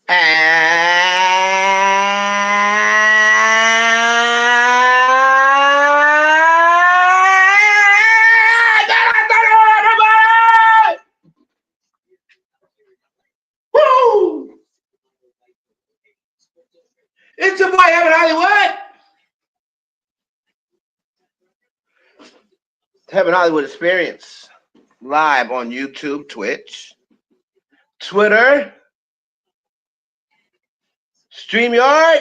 Woo! It's your boy Evan Hollywood. Heaven Hollywood Experience live on YouTube, Twitch, Twitter, StreamYard,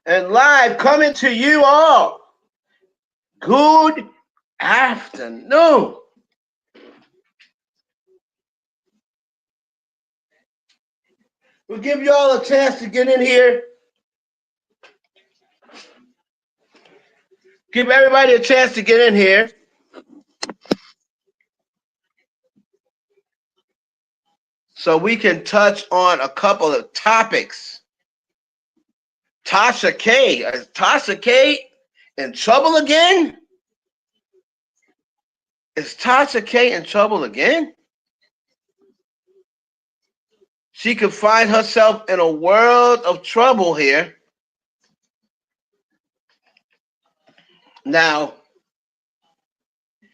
and live coming to you all. Good afternoon. We'll give you all a chance to get in here. Give everybody a chance to get in here. So we can touch on a couple of topics. Tasha K. Is Tasha K in trouble again? Is Tasha K in trouble again? She could find herself in a world of trouble here. Now,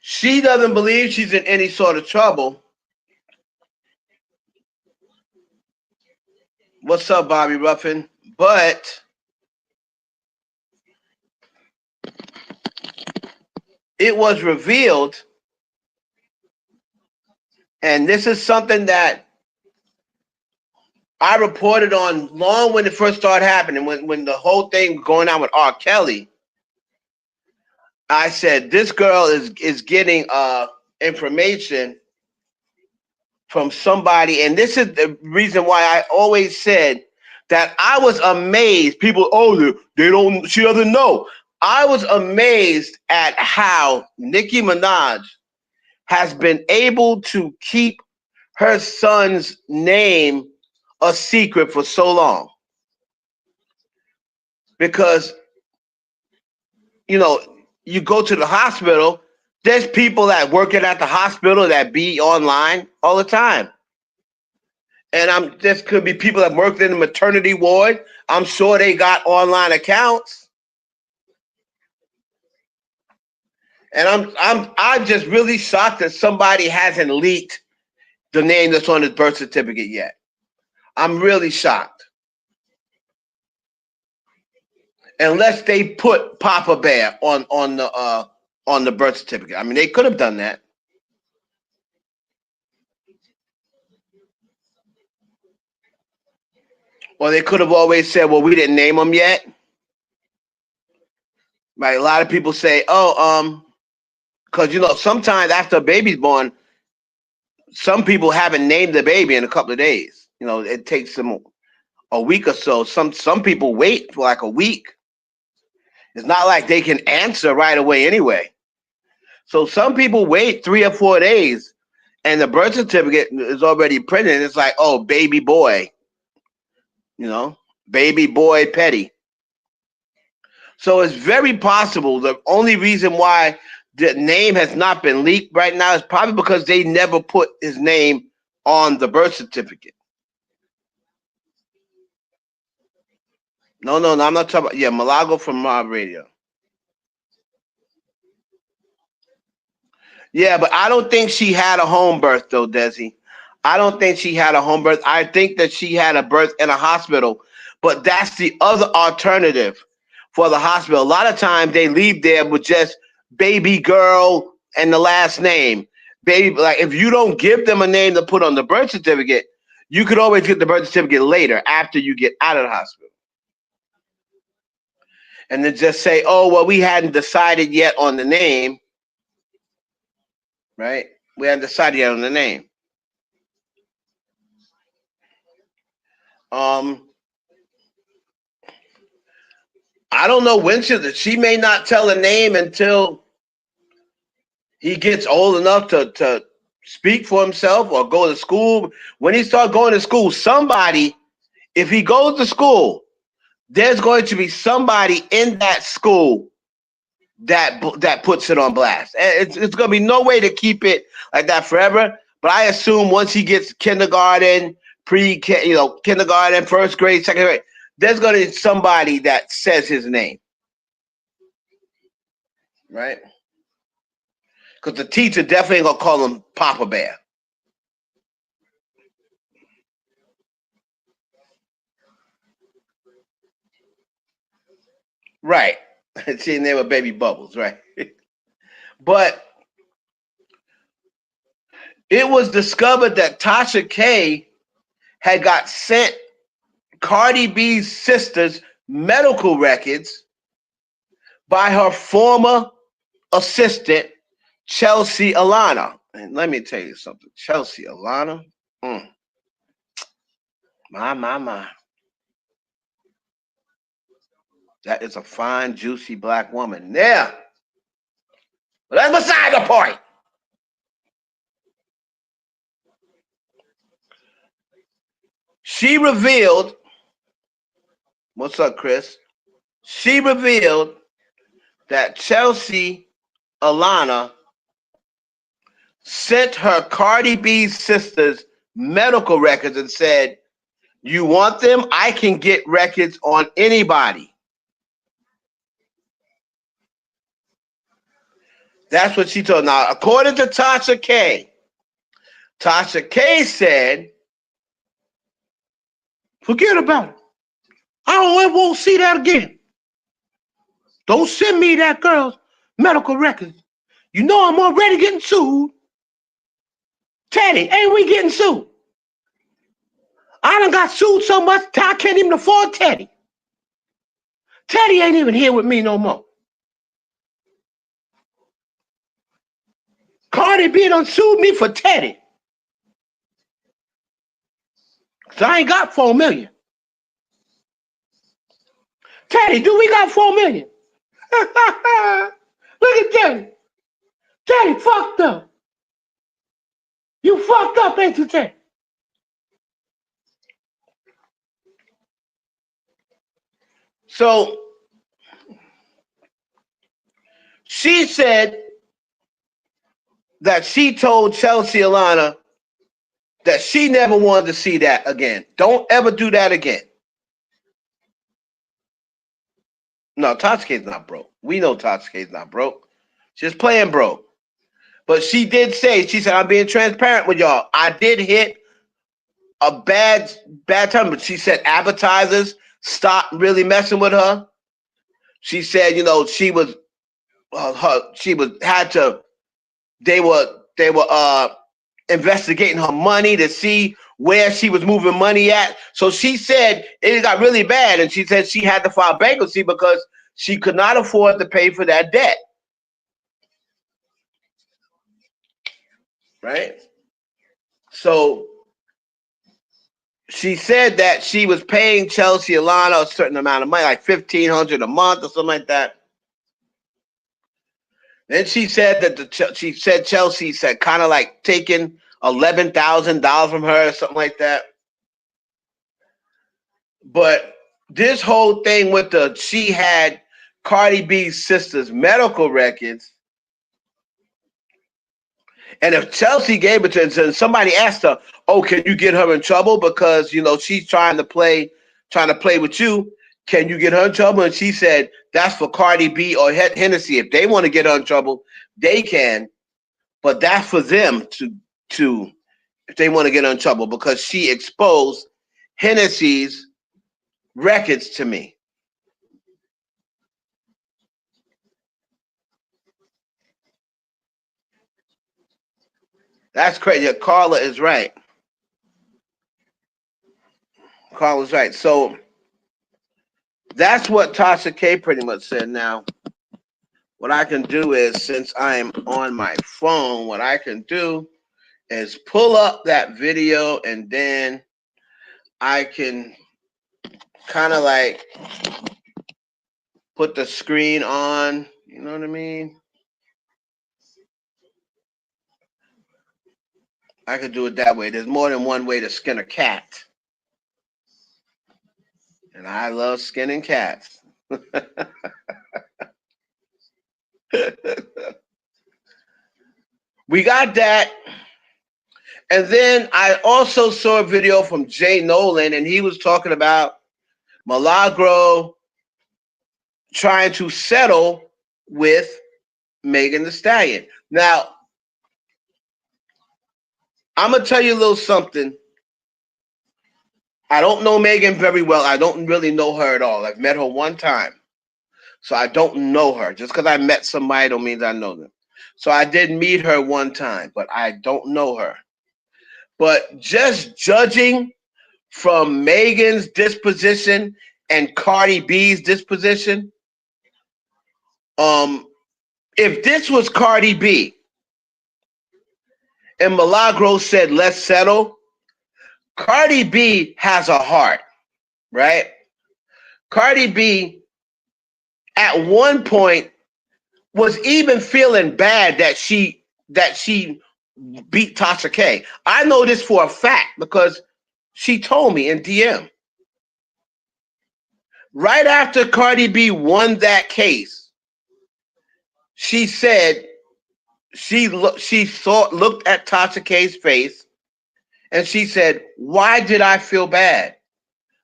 she doesn't believe she's in any sort of trouble. What's up, Bobby Ruffin? But it was revealed, and this is something that I reported on long when it first started happening, when the whole thing was going on with R. Kelly. I said, this girl is getting information from somebody, and this is the reason why I always said that I was amazed. People, they don't, she doesn't know. I was amazed at how Nicki Minaj has been able to keep her son's name a secret for so long. Because, you know, you go to the hospital, there's people that working at the hospital that be online all the time. And this could be people that worked in the maternity ward. I'm sure they got online accounts. And I'm just really shocked that somebody hasn't leaked the name that's on his birth certificate yet. I'm really shocked. Unless they put Papa Bear on the birth certificate. I mean, they could have done that. Or they could have always said, well, we didn't name him yet. Right? A lot of people say, because, you know, sometimes after a baby's born, some people haven't named the baby in a couple of days. You know, it takes them a week or so. Some people wait for like a week. It's not like they can answer right away anyway. So some people wait 3 or 4 days, and the birth certificate is already printed. It's like, oh, baby boy. You know, baby boy Petty. So it's very possible. The only reason why the name has not been leaked right now is probably because they never put his name on the birth certificate. No, I'm not talking about, yeah, Milagro from Mob Radio. Yeah, but I don't think she had a home birth, though, Desi. I don't think she had a home birth. I think that she had a birth in a hospital, but that's the other alternative for the hospital. A lot of times they leave there with just baby girl and the last name. Baby, like if you don't give them a name to put on the birth certificate, you could always get the birth certificate later after you get out of the hospital. And then just say, oh, well, we hadn't decided yet on the name. Right? We hadn't decided yet on the name. I don't know when she may not tell a name until he gets old enough to speak for himself or go to school. When he starts going to school, somebody, if he goes to school, there's going to be somebody in that school that puts it on blast. It's gonna be no way to keep it like that forever. But I assume once he gets kindergarten, kindergarten, first grade, second grade, there's gonna be somebody that says his name, right? Because the teacher definitely gonna call him Papa Bear. Right. See, they were baby bubbles, right? But it was discovered that Tasha K had got sent Cardi B's sister's medical records by her former assistant, Chelsea Alana. And let me tell you something. Chelsea Alana, mm, my. That is a fine, juicy black woman. Yeah. But that's beside the point. She revealed, what's up, Chris? She revealed that Chelsea Alana sent her Cardi B's sister's medical records and said, "You want them? I can get records on anybody." That's what she told. Now, according to Tasha K said, "Forget about it. I don't ever won't see that again. Don't send me that girl's medical records. You know I'm already getting sued. Teddy, ain't we getting sued? I done got sued so much I can't even afford Teddy. Teddy ain't even here with me no more. Cardi B done sued me for Teddy. Cause I ain't got 4 million. Teddy, do we got 4 million? Look at Teddy. Teddy fucked up. You fucked up, ain't you, Teddy? So she said that she told Chelsea Alana that she never wanted to see that again. Don't ever do that again. No, Tatsuki's not broke. We know Tatsuki's not broke. She's playing broke. But she did say, she said, I'm being transparent with y'all. I did hit a bad time, but she said advertisers stopped really messing with her. She said, she was had to they were investigating her money to see where she was moving money at. So she said it got really bad, and she said she had to file bankruptcy because she could not afford to pay for that debt. Right? So she said that she was paying Chelsea Alana a certain amount of money, like $1,500 a month or something like that. Then she said that she said Chelsea said kind of like taking $11,000 from her or something like that. But this whole thing with she had Cardi B's sister's medical records, and if Chelsea gave it to her, and somebody asked her, "Oh, can you get her in trouble because she's trying to play with you? Can you get her in trouble?" And she said, "That's for Cardi B or Hennessy. If they want to get her in trouble, they can, but that's for them to if they want to get her in trouble because she exposed Hennessy's records to me." That's crazy. Carla is right. Carla's right. So that's what Tasha K pretty much said. Now, what I can do is, since I'm on my phone, what I can do is pull up that video and then I can kind of like put the screen on. You know what I mean? I could do it that way. There's more than one way to skin a cat. And I love skinning cats. we got that. And then I also saw a video from Jay Nolan, and he was talking about Milagro trying to settle with Megan Thee Stallion. Now, I'm going to tell you a little something. I don't know Megan very well. I don't really know her at all. I've met her one time. So I don't know her. Just because I met somebody don't mean I know them. So I did meet her one time, but I don't know her. But just judging from Megan's disposition and Cardi B's disposition, if this was Cardi B and Milagro said, let's settle, Cardi B has a heart, right? Cardi B at one point was even feeling bad that she beat Tasha K. I know this for a fact because she told me in DM. Right after Cardi B won that case, she said she looked at Tasha K's face and she said, "Why did I feel bad?"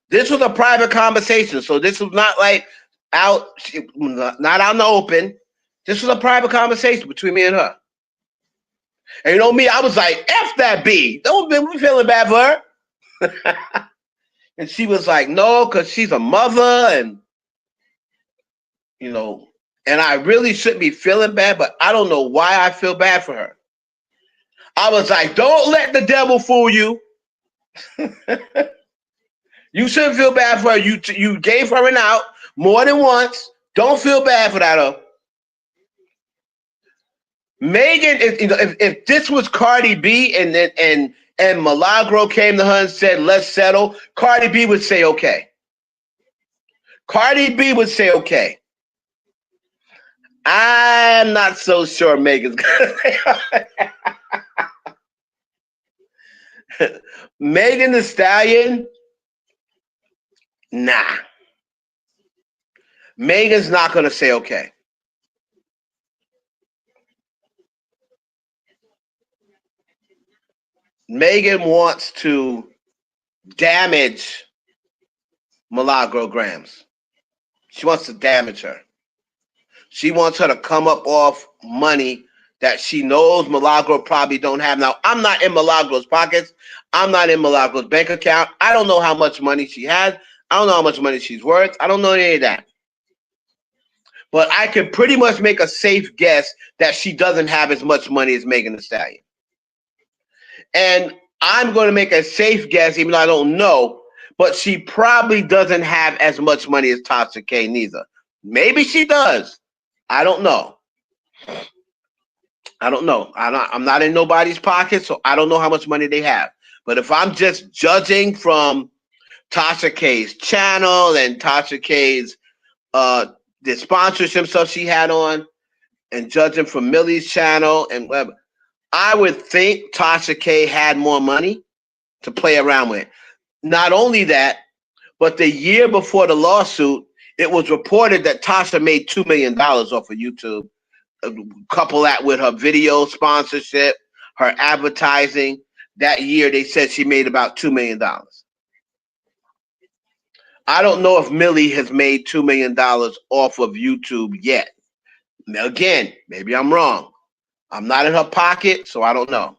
This was a private conversation, so this was not like not out in the open. This was a private conversation between me and her. And you know me, I was like, F that B. Don't be feeling bad for her. And she was like, no, because she's a mother and, you know, and I really shouldn't be feeling bad, but I don't know why I feel bad for her. I was like, don't let the devil fool you. You shouldn't feel bad for her. You gave her an out more than once. Don't feel bad for that. Megan, if this was Cardi B and Milagro came to her and said, let's settle, Cardi B would say, okay. Cardi B would say, okay. I'm not so sure Megan's going to say Megan Thee Stallion, nah. Megan's not going to say, okay. Megan wants to damage Milagro Grams. She wants to damage her. She wants her to come up off money that she knows Milagro probably don't have. Now, I'm not in Milagro's pockets. I'm not in Milagro's bank account. I don't know how much money she has. I don't know how much money she's worth. I don't know any of that. But I can pretty much make a safe guess that she doesn't have as much money as Megan Thee Stallion. And I'm going to make a safe guess, even though I don't know, but she probably doesn't have as much money as Tasha K neither. Maybe she does. I don't know. I don't know. I'm not in nobody's pocket, so I don't know how much money they have. But if I'm just judging from Tasha K's channel and Tasha K's the sponsorship stuff she had on, and judging from Millie's channel and whatever, I would think Tasha K had more money to play around with. Not only that, but the year before the lawsuit, it was reported that Tasha made $2 million off of YouTube. Couple that with her video sponsorship, her advertising. That year, they said she made about $2 million. I don't know if Millie has made $2 million off of YouTube yet. Again, maybe I'm wrong. I'm not in her pocket, so I don't know.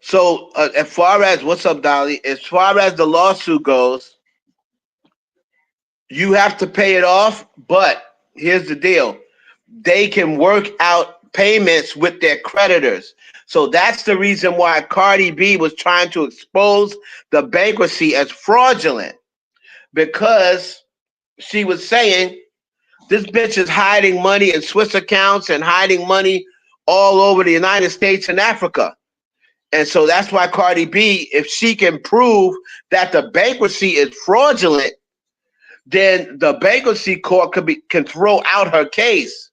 So as far as, what's up, Dolly? As far as the lawsuit goes, you have to pay it off, but here's the deal. They can work out payments with their creditors. So that's the reason why Cardi B was trying to expose the bankruptcy as fraudulent, because she was saying this bitch is hiding money in Swiss accounts and hiding money all over the United States and Africa. And so that's why Cardi B, if she can prove that the bankruptcy is fraudulent, then the bankruptcy court can throw out her case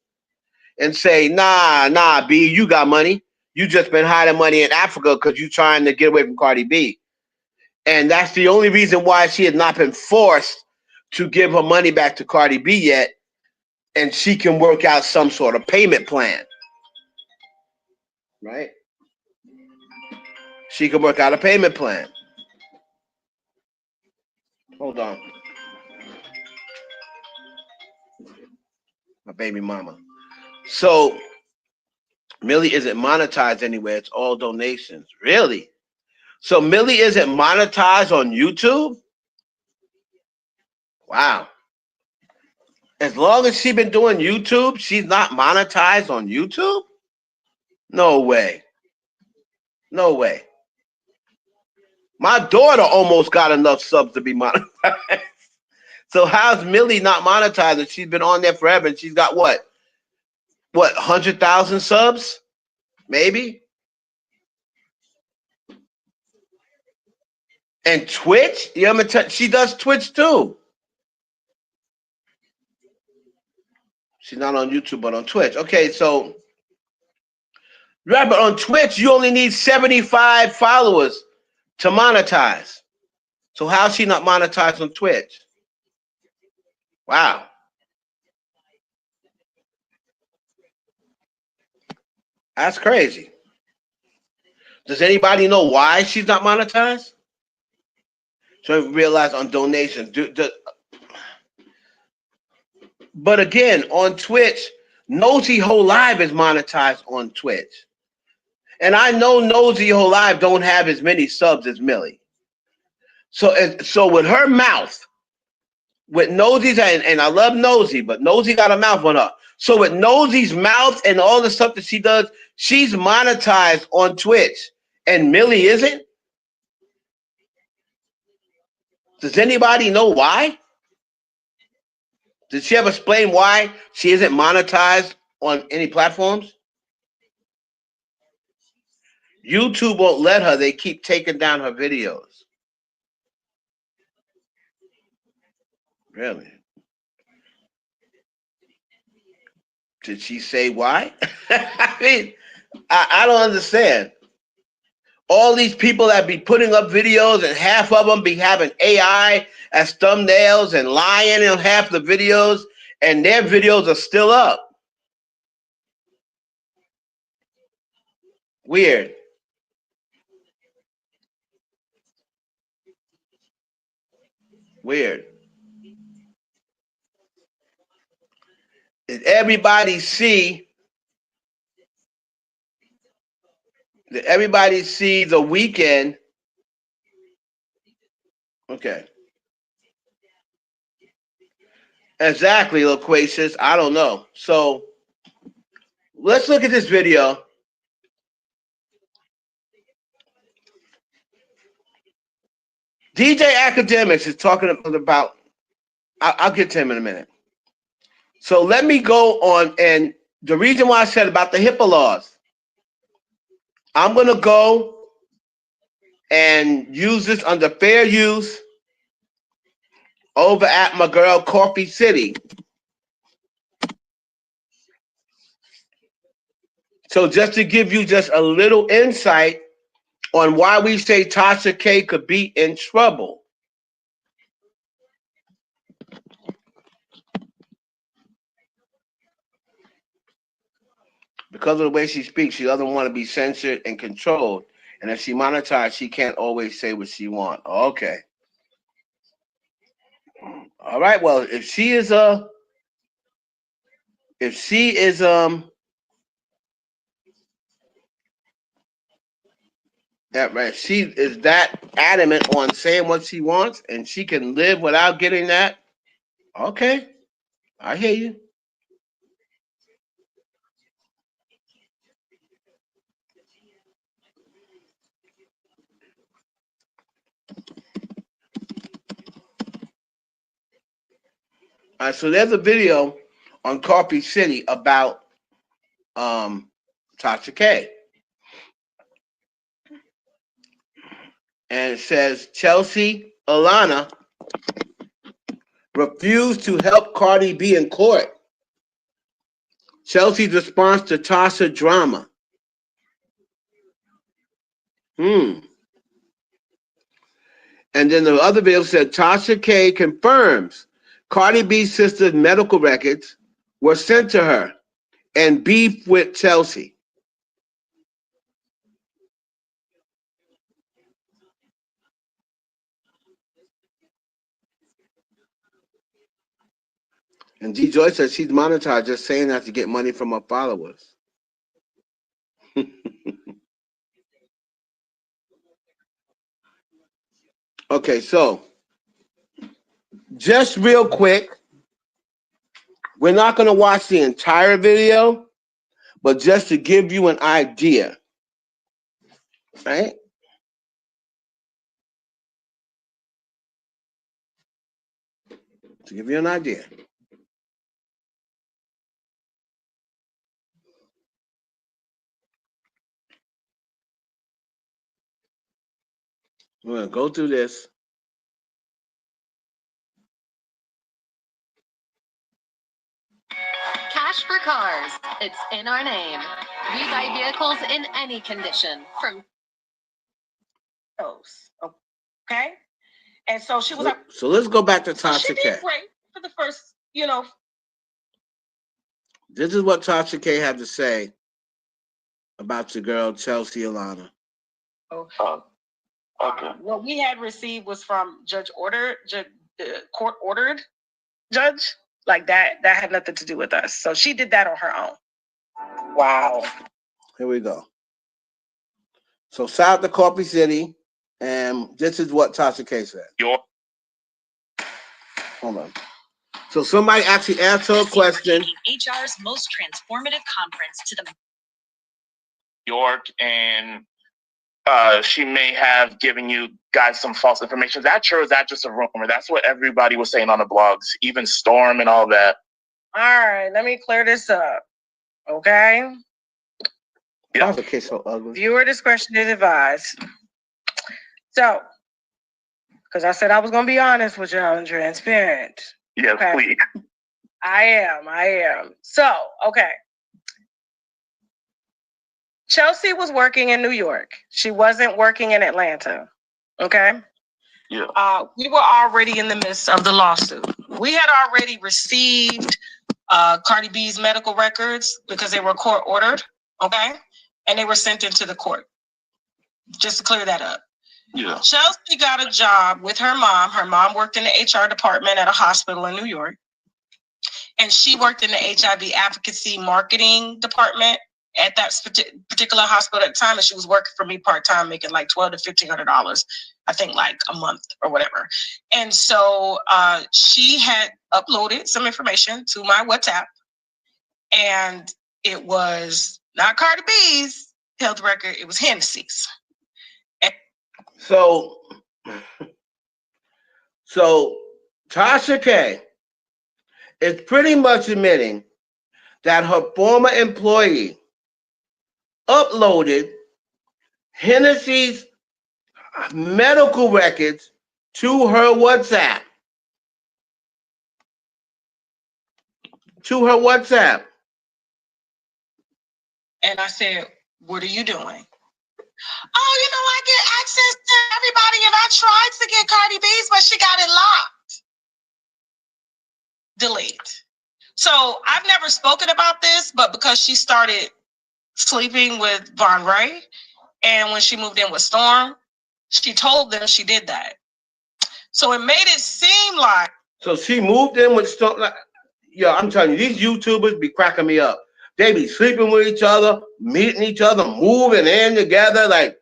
and say, nah, B, you got money. You just been hiding money in Africa because you're trying to get away from Cardi B. And that's the only reason why she has not been forced to give her money back to Cardi B yet, and she can work out some sort of payment plan, right? She can work out a payment plan. Hold on. My baby mama. So Millie isn't monetized anywhere. It's all donations. Really? So Millie isn't monetized on YouTube? Wow. As long as she's been doing YouTube, she's not monetized on YouTube? No way. No way. My daughter almost got enough subs to be monetized. So how's Millie not monetized and she's been on there forever and she's got what? What, 100,000 subs? Maybe? And Twitch? You know, she does Twitch too. She's not on YouTube, but on Twitch. Okay, so right, but on Twitch, you only need 75 followers to monetize. So how's she not monetized on Twitch? Wow. That's crazy. Does anybody know why she's not monetized? So I realize on donations. But again, on Twitch, Nosy Whole Live is monetized on Twitch. And I know Nosy Whole Live don't have as many subs as Millie. So with her mouth, with Nosy's, and I love Nosy, but Nosy got a mouth on her. So with Nosy's mouth and all the stuff that she does, she's monetized on Twitch. And Millie isn't? Does anybody know why? Did she ever explain why she isn't monetized on any platforms? YouTube won't let her. They keep taking down her videos. Really? Did she say why? I mean, I don't understand. All these people that be putting up videos and half of them be having AI as thumbnails and lying in half the videos, and their videos are still up. Weird. Weird. Did everybody see? Did everybody see the weekend? Okay. Exactly, Loquacious. I don't know. So let's look at this video. DJ Academics is talking about, I'll get to him in a minute. So let me go on, and the reason why I said about the HIPAA laws, I'm going to go and use this under fair use over at my girl Coffee City. So just to give you just a little insight on why we say Tasha K could be in trouble. Because of the way she speaks, she doesn't want to be censored and controlled. And if she monetized, she can't always say what she wants. Okay. All right. Well, if she is that right, she is that adamant on saying what she wants, and she can live without getting that. Okay, I hear you. All right, so there's a video on Coffee City about Tasha K. And it says Chelsea Alana refused to help Cardi B in court. Chelsea's response to Tasha drama. And then the other video said Tasha K confirms Cardi B's sister's medical records were sent to her and beef with Chelsea. And G Joy says she's monetized just saying that to get money from her followers. Okay, so just real quick, we're not going to watch the entire video, but just to give you an idea, right? To give you an idea. We're going to go through this. Cash for cars. It's in our name. We buy vehicles in any condition. From those. Okay? And so she was like, so let's go back to Tasha so she K. did great for the first, This is what Tasha K had to say about your girl, Chelsea Alana. Okay. What we had received was from court ordered judge. Like that had nothing to do with us. So she did that on her own. Wow. Here we go. So south of Corpy City, and this is what Tasha K said. Hold on. So somebody actually asked her a question. HR's most transformative conference to the York, and she may have given you guys some false information. Is that true? Or is that just a rumor? That's what everybody was saying on the blogs, even Storm and all that. All right, let me clear this up. Okay? Yeah. Okay, so ugly. Viewer discretion is advised. So, because I said I was going to be honest with y'all and transparent. Yes, okay? Please. I am. So, okay. Chelsea was working in New York. She wasn't working in Atlanta. Okay? Yeah. We were already in the midst of the lawsuit. We had already received Cardi B's medical records because they were court ordered. Okay? And they were sent into the court. Just to clear that up. Yeah. Chelsea got a job with her mom. Her mom worked in the HR department at a hospital in New York. And she worked in the HIV advocacy marketing department at that particular hospital at the time. And she was working for me part-time, making like $1,200 to $1,500, I think like a month or whatever. And so she had uploaded some information to my WhatsApp. And it was not Cardi B's health record, it was Hennessy's. So Tasha K is pretty much admitting that her former employee uploaded Hennessy's medical records to her WhatsApp. And I said, what are you doing? Oh, I get access to everybody, and I tried to get Cardi B's, but she got it locked. Delete. So I've never spoken about this, but because she started sleeping with Von Ray, and when she moved in with Storm, she told them she did that. So it made it seem like. So she moved in with Storm. I'm telling you, these YouTubers be cracking me up. They be sleeping with each other, meeting each other, moving in together, like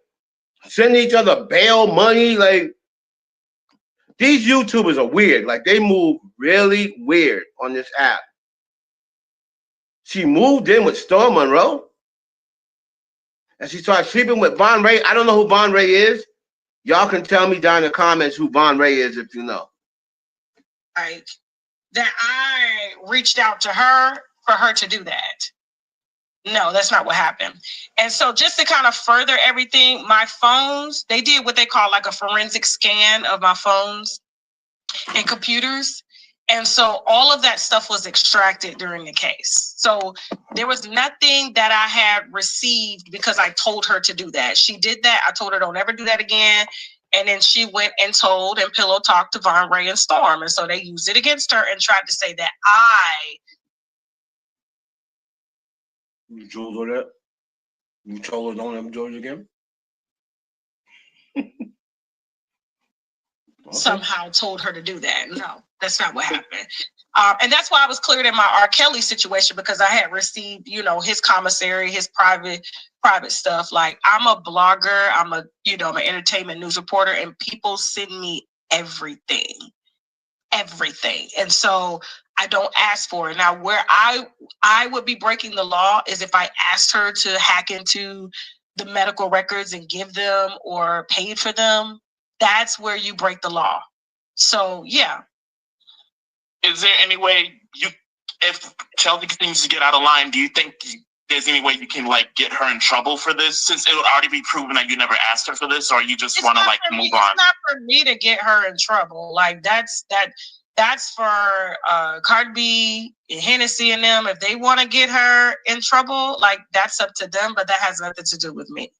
sending each other bail money. Like, these YouTubers are weird. Like, they move really weird on this app. She moved in with Storm Monroe, and she started sleeping with Von Ray. I don't know who Von Ray is. Y'all can tell me down in the comments who Von Ray is if you know. Right. That I reached out to her for her to do that. No, that's not what happened. And so just to kind of further everything, my phones, they did what they call like a forensic scan of my phones and computers. And so all of that stuff was extracted during the case. So there was nothing that I had received because I told her to do that. She did that. I told her don't ever do that again. And then she went and told and pillow talked to Von Ray and Storm. And so they used it against her and tried to say that I You jewels on that? You told her don't have jewels again? Okay. Somehow told her to do that. No, that's not what happened. And that's why I was cleared in my R. Kelly situation, because I had received, you know, his commissary, his private stuff. Like, I'm a blogger, I'm an entertainment news reporter, and people send me everything. And so I don't ask for it. Now, where I would be breaking the law is if I asked her to hack into the medical records and give them or paid for them. That's where you break the law. So, yeah. Is there any way if Chelsea continues to get out of line, do you think there's any way you can like get her in trouble for this, since it would already be proven that you never asked her for this, or you just want to like move on? It's not for me to get her in trouble. Like, that's for Cardi B and Hennessy and them. If they want to get her in trouble, like, that's up to them, but that has nothing to do with me.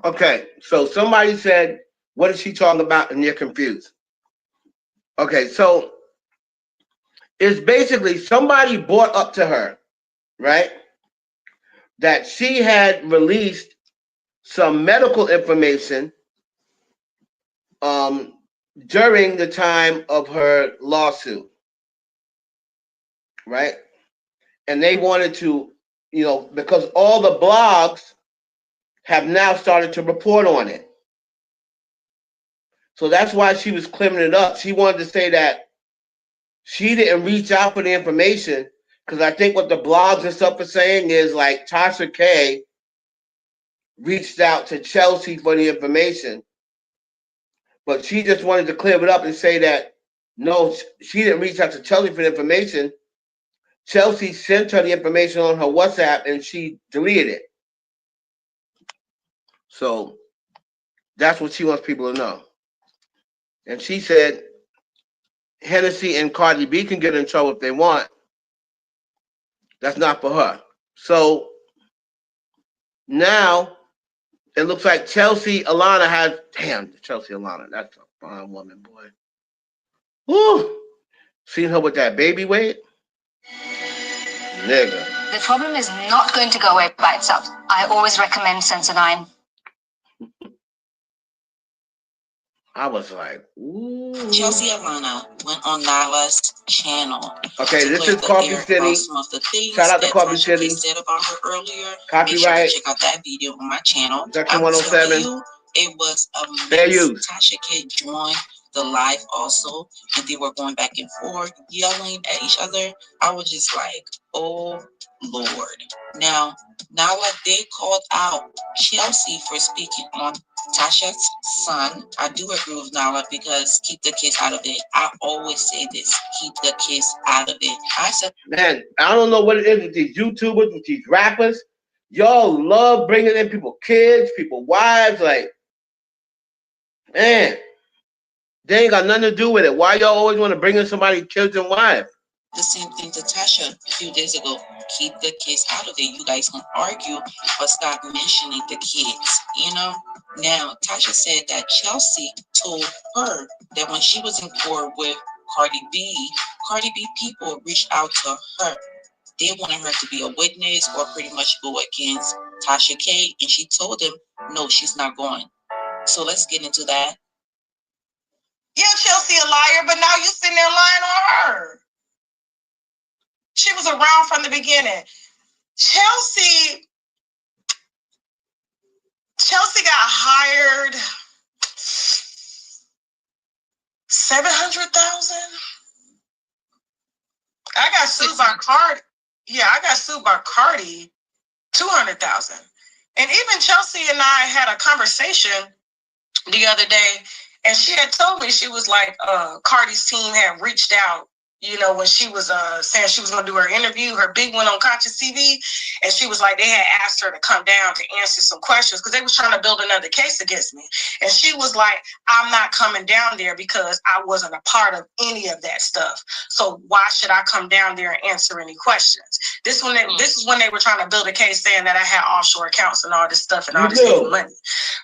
Okay, so somebody said, what is she talking about? And you're confused. Okay, so it's basically somebody brought up to her, right, that she had released some medical information during the time of her lawsuit, right? And they wanted to, because all the blogs have now started to report on it. So that's why she was clearing it up. She wanted to say that she didn't reach out for the information, because I think what the blogs and stuff are saying is like Tasha K reached out to Chelsea for the information, but she just wanted to clear it up and say that no, she didn't reach out to Chelsea for the information. Chelsea sent her the information on her WhatsApp and she deleted it. So that's what she wants people to know. And she said Hennessy and Cardi B can get in trouble if they want. That's not for her. So now it looks like Chelsea Alana has, Chelsea Alana, that's a fine woman, boy. Woo! Seen her with that baby weight? Nigga. The problem is not going to go away by itself. I always recommend Sensodyne. I was like, ooh. Chelsea Alana went on Nyla's channel. Okay, this is Coffee City. Shout out to Coffee City. Said about her earlier. Copyright. Make sure to check out that video on my channel. Section 107. It was a Fair mess. use. Tasha K joined the live also, and they were going back and forth, yelling at each other. I was just like, oh Lord. Now they called out Chelsea for speaking on Tasha's son. I do agree with Nala, because keep the kids out of it. I always say this, keep the kids out of it. I said, man, I don't know what it is with these YouTubers, with these rappers. Y'all love bringing in people, kids, people, wives. Like, man, they ain't got nothing to do with it. Why y'all always want to bring in somebody's kids and wife? the same thing to Tasha a few days ago. Keep the kids out of it. You guys can argue, but stop mentioning the kids, Now, Tasha said that Chelsea told her that when she was in court with Cardi B people reached out to her. They wanted her to be a witness or pretty much go against Tasha K, and she told them, no, she's not going. So let's get into that. Yeah, Chelsea a liar, but now you sitting there lying on her. She was around from the beginning. Chelsea got hired $700,000. I got sued by Cardi. Yeah, I got sued by Cardi, $200,000. And even Chelsea and I had a conversation the other day, and she had told me, she was like, Cardi's team had reached out, when she was saying she was going to do her interview, her big one on Conscious TV. And she was like, they had asked her to come down to answer some questions because they was trying to build another case against me. And she was like, I'm not coming down there because I wasn't a part of any of that stuff. So why should I come down there and answer any questions? This is when they were trying to build a case saying that I had offshore accounts and all this stuff and all this money.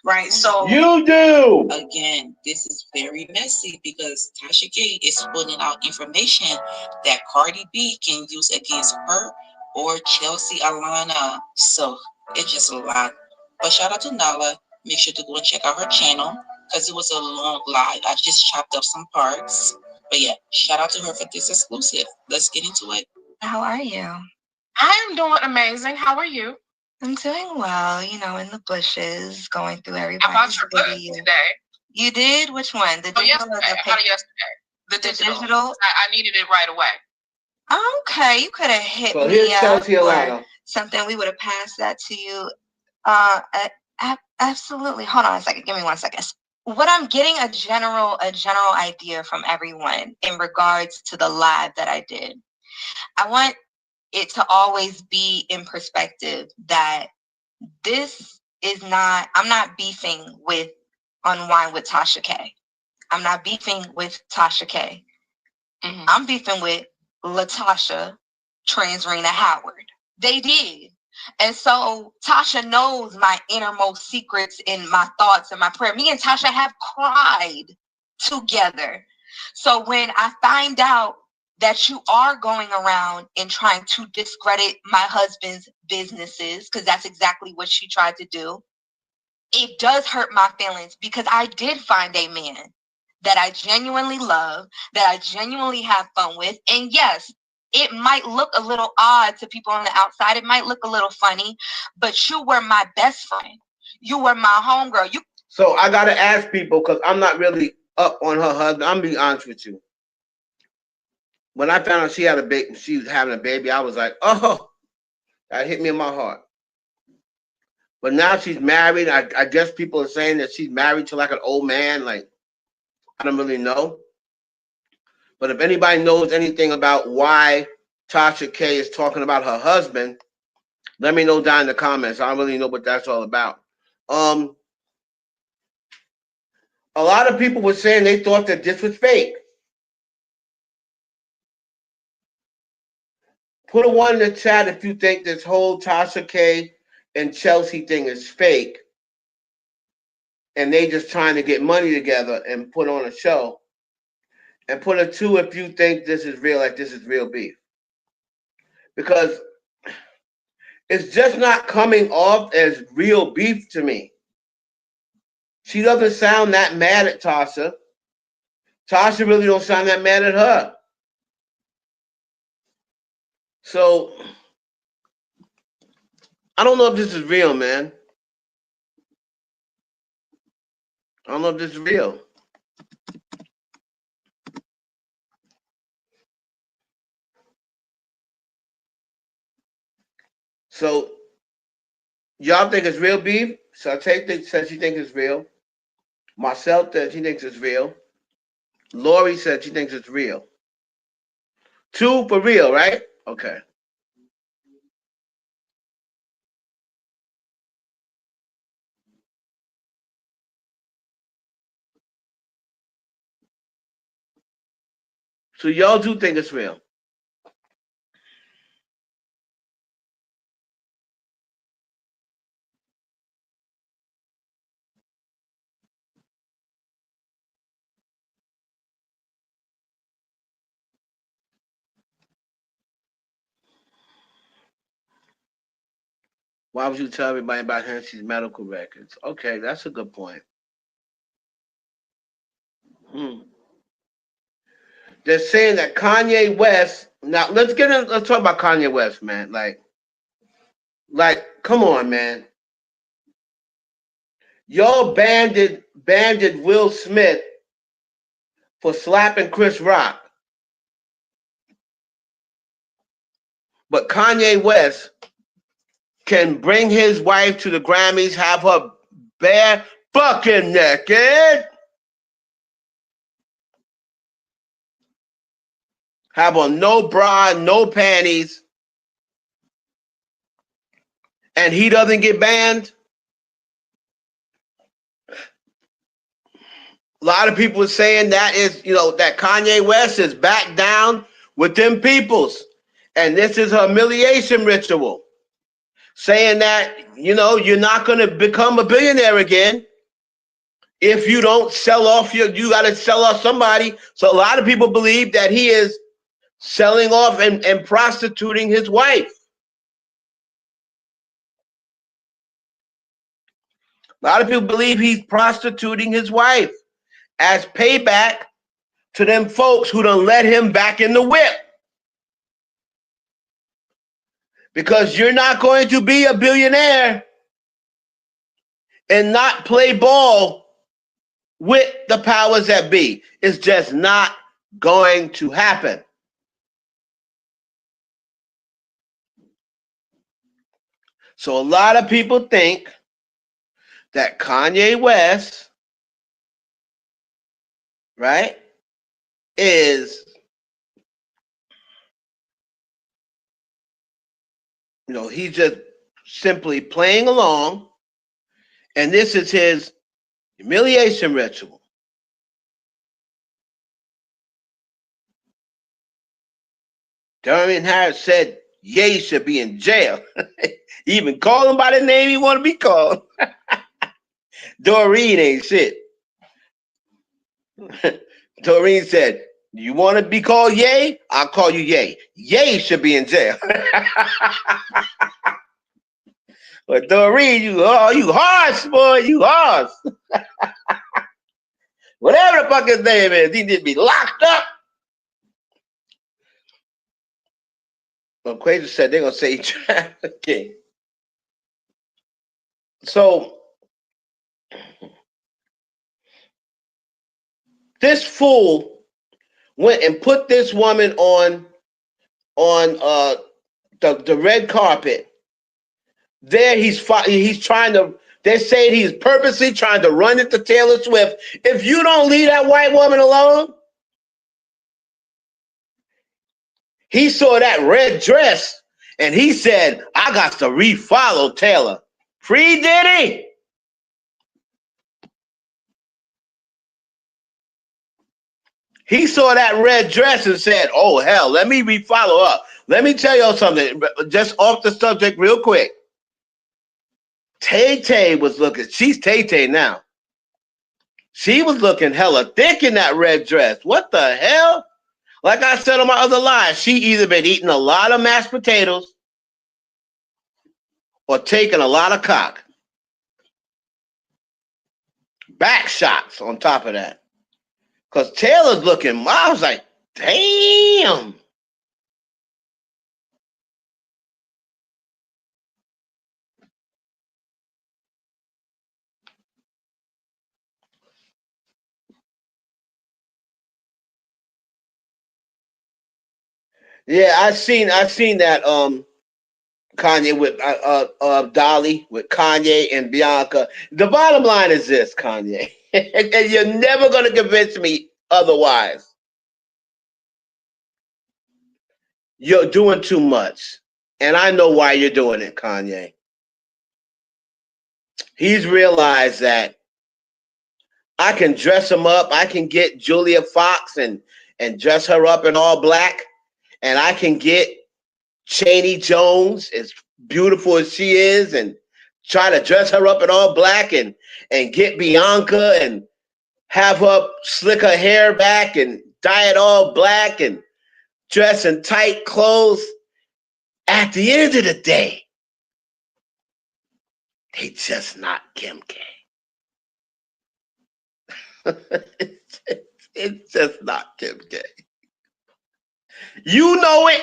Right? So you do. Again, this is very messy because Tasha K is putting out information that Cardi B can use against her or Chelsea Alana. So it's just a lot. But shout out to Nala. Make sure to go and check out her channel because it was a long live. I just chopped up some parts. But yeah, shout out to her for this exclusive. Let's get into it. How are you? I am doing amazing. How are you? I'm doing well, you know, in the bushes, going through everybody's I bought your book today. You did? Which one? The digital yesterday. or the I bought it yesterday. The digital. I needed it right away. Okay, you could have hit So me here's up Chelsea or Alana. something. We would have passed that to you. Absolutely. Hold on a second. Give me 1 second. What I'm getting a general idea from everyone in regards to the live that I did. I want it to always be in perspective that this is not, I'm not beefing with Unwind with Tasha K. I'm not beefing with Tasha K. Mm-hmm. I'm beefing with LaTasha Transrena Howard. They did. And so Tasha knows my innermost secrets in my thoughts and my prayer. Me and Tasha have cried together. So when I find out that you are going around and trying to discredit my husband's businesses, because that's exactly what she tried to do, it does hurt my feelings because I did find a man that I genuinely love, that I genuinely have fun with. And yes, it might look a little odd to people on the outside. It might look a little funny, but you were my best friend. You were my homegirl. So I got to ask people, because I'm not really up on her husband. I'm being honest with you. When I found out she had a baby, she was having a baby, I was like, oh, that hit me in my heart. But now she's married. I guess people are saying that she's married to like an old man. Like, I don't really know. But if anybody knows anything about why Tasha K is talking about her husband, let me know down in the comments. I don't really know what that's all about. A lot of people were saying they thought that this was fake. Put a 1 in the chat if you think this whole Tasha K and Chelsea thing is fake and they just trying to get money together and put on a show. And put a 2 if you think this is real, like this is real beef. Because it's just not coming off as real beef to me. She doesn't sound that mad at Tasha. Tasha really don't sound that mad at her. So I don't know if this is real, man. I don't know if this is real. So y'all think it's real beef? Shantae said she thinks it's real. Marcel said she thinks it's real. Lori said she thinks it's real. 2 for real, right? Okay. So y'all do think it's real? Why would you tell everybody about Hennessy's medical records? Okay, that's a good point. They're saying that Kanye West. Now let's talk about Kanye West, man. Like, come on, man. Y'all banded Will Smith for slapping Chris Rock. But Kanye West can bring his wife to the Grammys, have her bare fucking naked, have on no bra, no panties, and he doesn't get banned. A lot of people are saying that is, that Kanye West is back down with them peoples. And this is a humiliation ritual. Saying that, you're not going to become a billionaire again if you don't sell off you got to sell off somebody. So a lot of people believe that he is selling off and prostituting his wife. A lot of people believe he's prostituting his wife as payback to them folks who done let him back in the whip. Because you're not going to be a billionaire and not play ball with the powers that be. It's just not going to happen. So a lot of people think that Kanye West, right, is, he's just simply playing along, and this is his humiliation ritual. Dorian Harris said Ye should be in jail. He even called him by the name he want to be called. Doreen ain't shit. Doreen said, you want to be called Ye? I'll call you Ye. Ye should be in jail. But Doreen, you harsh, boy, you harsh. Whatever the fuck his name is, he need to be locked up. Well, Quaker said they're going to say trafficking. So, this fool went and put this woman on the red carpet. There he's trying to, they're saying he's purposely trying to run into Taylor Swift. If you don't leave that white woman alone, he saw that red dress and he said, I got to refollow Taylor. Free Diddy. He saw that red dress and said, oh, hell, let me refollow up. Let me tell y'all something, just off the subject real quick. Tay-Tay was looking, she's Tay-Tay now. She was looking hella thick in that red dress. What the hell? Like I said on my other line, she either been eating a lot of mashed potatoes or taking a lot of cock. Back shots on top of that. Because Taylor's looking, I was like, damn. Yeah, I seen that Kanye with Dolly with Kanye and Bianca. The bottom line is this, Kanye, and you're never gonna convince me otherwise. You're doing too much, and I know why you're doing it, Kanye. He's realized that I can dress him up. I can get Julia Fox and dress her up in all black, and I can get Cheney Jones, as beautiful as she is, and try to dress her up in all black and get Bianca and have her slick her hair back and dye it all black and dress in tight clothes. At the end of the day, they just not Kim K. It's just not Kim K. You know it,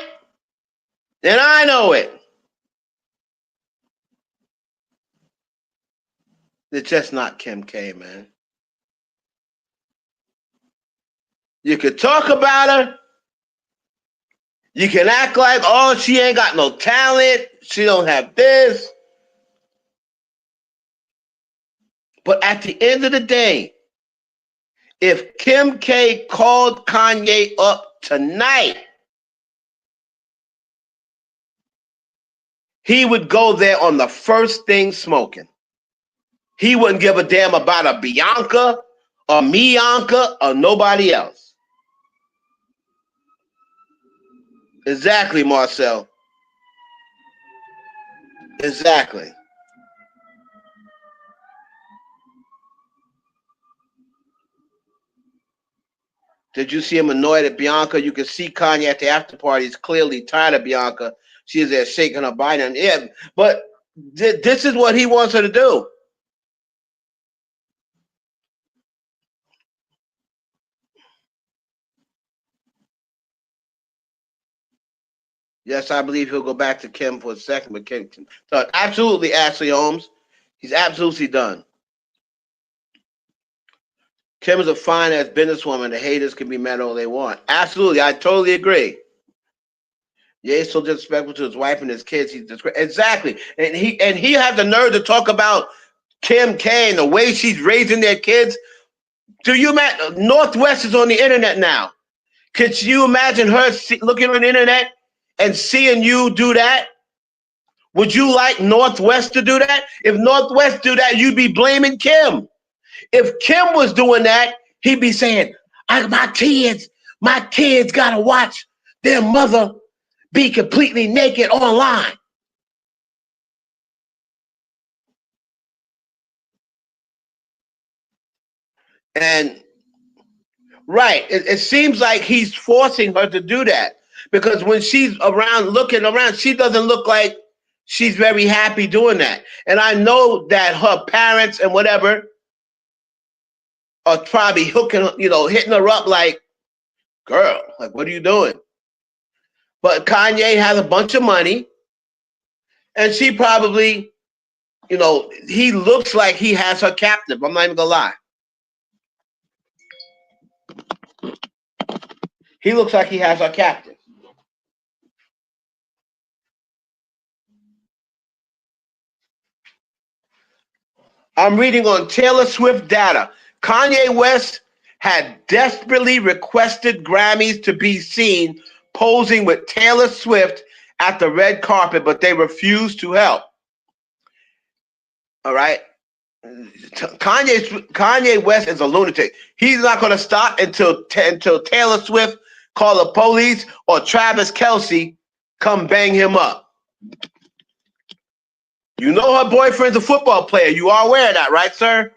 and I know it. It's just not Kim K, man. You could talk about her. You can act like, oh, she ain't got no talent. She don't have this. But at the end of the day, if Kim K called Kanye up tonight, he would go there on the first thing smoking. He wouldn't give a damn about a Bianca or Mianca or nobody else. Exactly, Marcel. Exactly. Did you see him annoyed at Bianca? You can see Kanye at the after party is clearly tired of Bianca. She is there shaking her body. Yeah, but this is what he wants her to do. Yes, I believe he'll go back to Kim for a second, but Kim. So absolutely, Ashley Holmes. He's absolutely done. Kim is a fine ass businesswoman. The haters can be mad all they want. Absolutely, I totally agree. Yeah, he's so disrespectful to his wife and his kids. Exactly, and he had the nerve to talk about Kim K and the way she's raising their kids. Do you imagine? Northwest is on the internet now. Could you imagine her looking on the internet and seeing you do that? Would you like Northwest to do that? If Northwest do that, you'd be blaming Kim. If Kim was doing that, he'd be saying, my kids gotta watch their mother be completely naked online. And right, it seems like he's forcing her to do that because when she's around looking around, she doesn't look like she's very happy doing that. And I know that her parents and whatever are probably hitting her up like, girl, like, what are you doing? But Kanye has a bunch of money, and she probably, he looks like he has her captive. I'm not even gonna lie. He looks like he has her captive. I'm reading on Taylor Swift data. Kanye West had desperately requested Grammys to be seen posing with Taylor Swift at the red carpet, but they refused to help. All right. Kanye West is a lunatic. He's not going to stop until Taylor Swift call the police or Travis Kelce come bang him up. You know her boyfriend's a football player. You are aware of that, right, sir?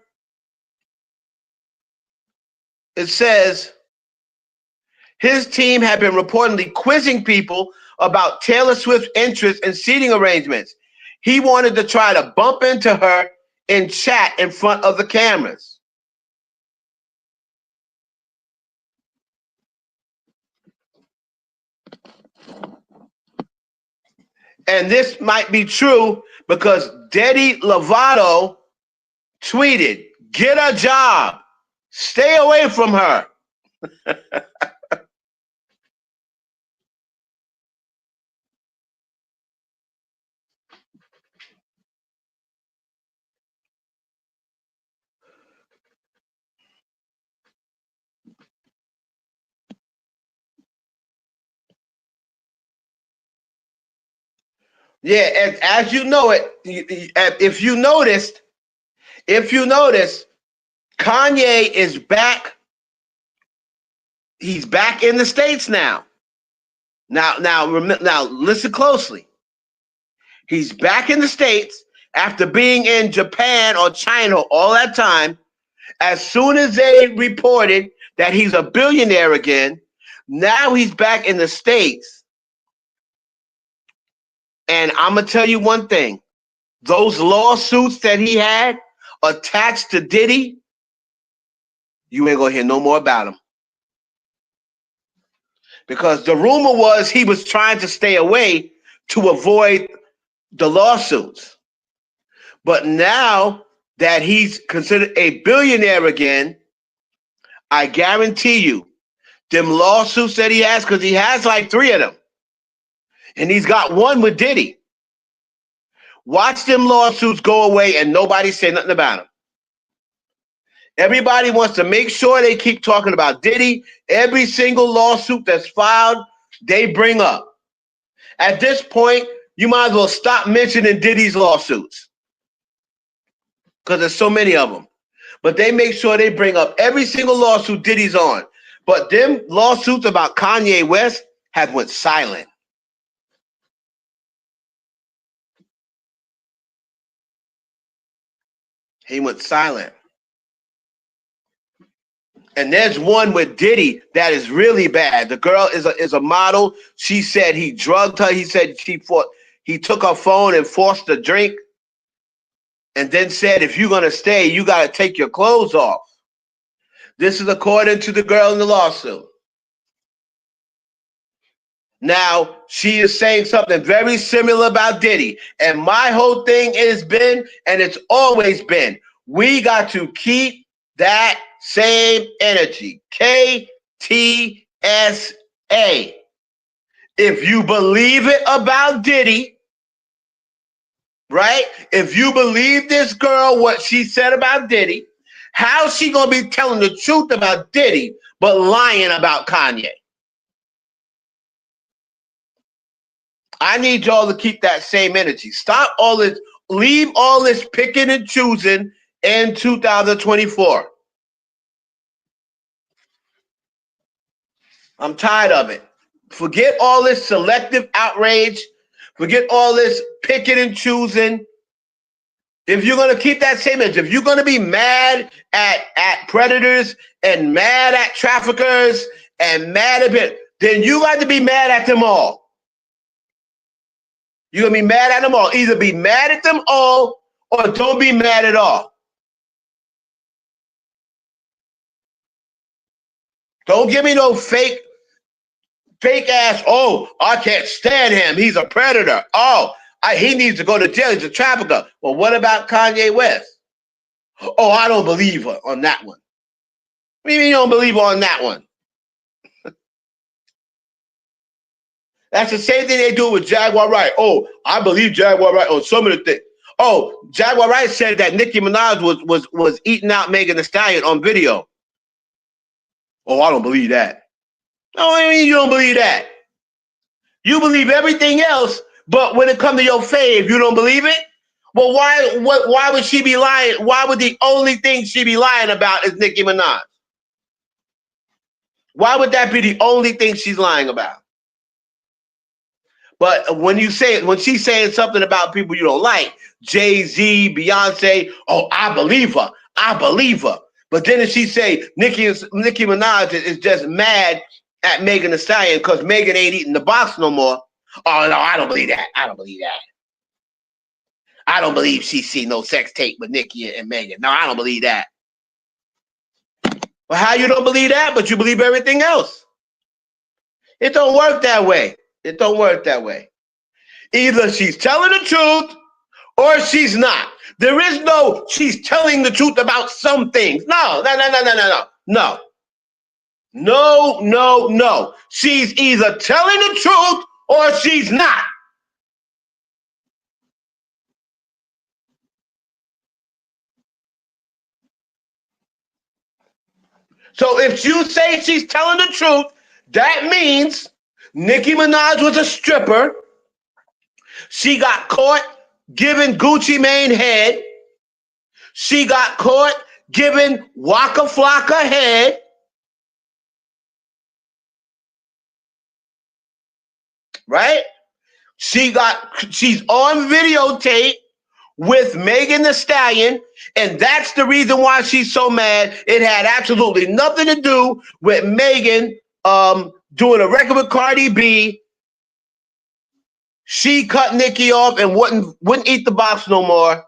It says his team had been reportedly quizzing people about Taylor Swift's interest in seating arrangements. He wanted to try to bump into her in chat in front of the cameras. And this might be true because Demi Lovato tweeted, "Get a job. Stay away from her." Yeah, and as you know it, if you noticed, Kanye is back. He's back in the States now. Now, listen closely. He's back in the States after being in Japan or China all that time. As soon as they reported that he's a billionaire again, now he's back in the States. And I'm going to tell you one thing. Those lawsuits that he had attached to Diddy, you ain't going to hear no more about them. Because the rumor was he was trying to stay away to avoid the lawsuits. But now that he's considered a billionaire again, I guarantee you, them lawsuits that he has, because he has like 3 of them, and he's got one with Diddy. Watch them lawsuits go away and nobody say nothing about them. Everybody wants to make sure they keep talking about Diddy. Every single lawsuit that's filed, they bring up. At this point, you might as well stop mentioning Diddy's lawsuits because there's so many of them. But they make sure they bring up every single lawsuit Diddy's on. But them lawsuits about Kanye West have went silent. He went silent. And there's one with Diddy that is really bad. The girl is a model. She said he drugged her. He said he took her phone and forced a drink, and then said, if you're gonna stay, you gotta take your clothes off. This is according to the girl in the lawsuit. Now, she is saying something very similar about Diddy. And my whole thing has been, and it's always been, we got to keep that same energy. KTSA. If you believe it about Diddy, right? If you believe this girl, what she said about Diddy, how's she going to be telling the truth about Diddy, but lying about Kanye? I need y'all to keep that same energy. Stop all this, leave all this picking and choosing in 2024. I'm tired of it. Forget all this selective outrage. Forget all this picking and choosing. If you're going to keep that same energy, if you're going to be mad at predators and mad at traffickers and mad at it, then you got to be mad at them all. You're going to be mad at them all. Either be mad at them all or don't be mad at all. Don't give me no fake ass, oh, I can't stand him. He's a predator. Oh, he needs to go to jail. He's a trafficker. Well, what about Kanye West? Oh, I don't believe her on that one. What do you mean you don't believe her on that one? That's the same thing they do with Jaguar Wright. Oh, I believe Jaguar Wright on some of the things. Oh, Jaguar Wright said that Nicki Minaj was eating out Megan Thee Stallion on video. Oh, I don't believe that. No, I mean you don't believe that. You believe everything else, but when it comes to your fave, you don't believe it? Well, why would she be lying? Why would the only thing she be lying about is Nicki Minaj? Why would that be the only thing she's lying about? But when she's saying something about people you don't like, Jay-Z, Beyonce, oh, I believe her. I believe her. But then if she say Nicki Minaj is just mad at Megan Thee Stallion because Megan ain't eating the box no more. Oh, no, I don't believe that. I don't believe that. I don't believe she seen no sex tape with Nicki and Megan. No, I don't believe that. Well, how you don't believe that, but you believe everything else? It don't work that way. It don't work that way. Either she's telling the truth or she's not. There is no she's telling the truth about some things. No. No. She's either telling the truth or she's not. So if you say she's telling the truth, that means Nicki Minaj was a stripper. She got caught giving Gucci Mane head. She got caught giving Waka Flocka head. Right? She's on videotape with Megan Thee Stallion, and that's the reason why she's so mad. It had absolutely nothing to do with Megan doing a record with Cardi B. She cut Nicki off and wouldn't eat the box no more.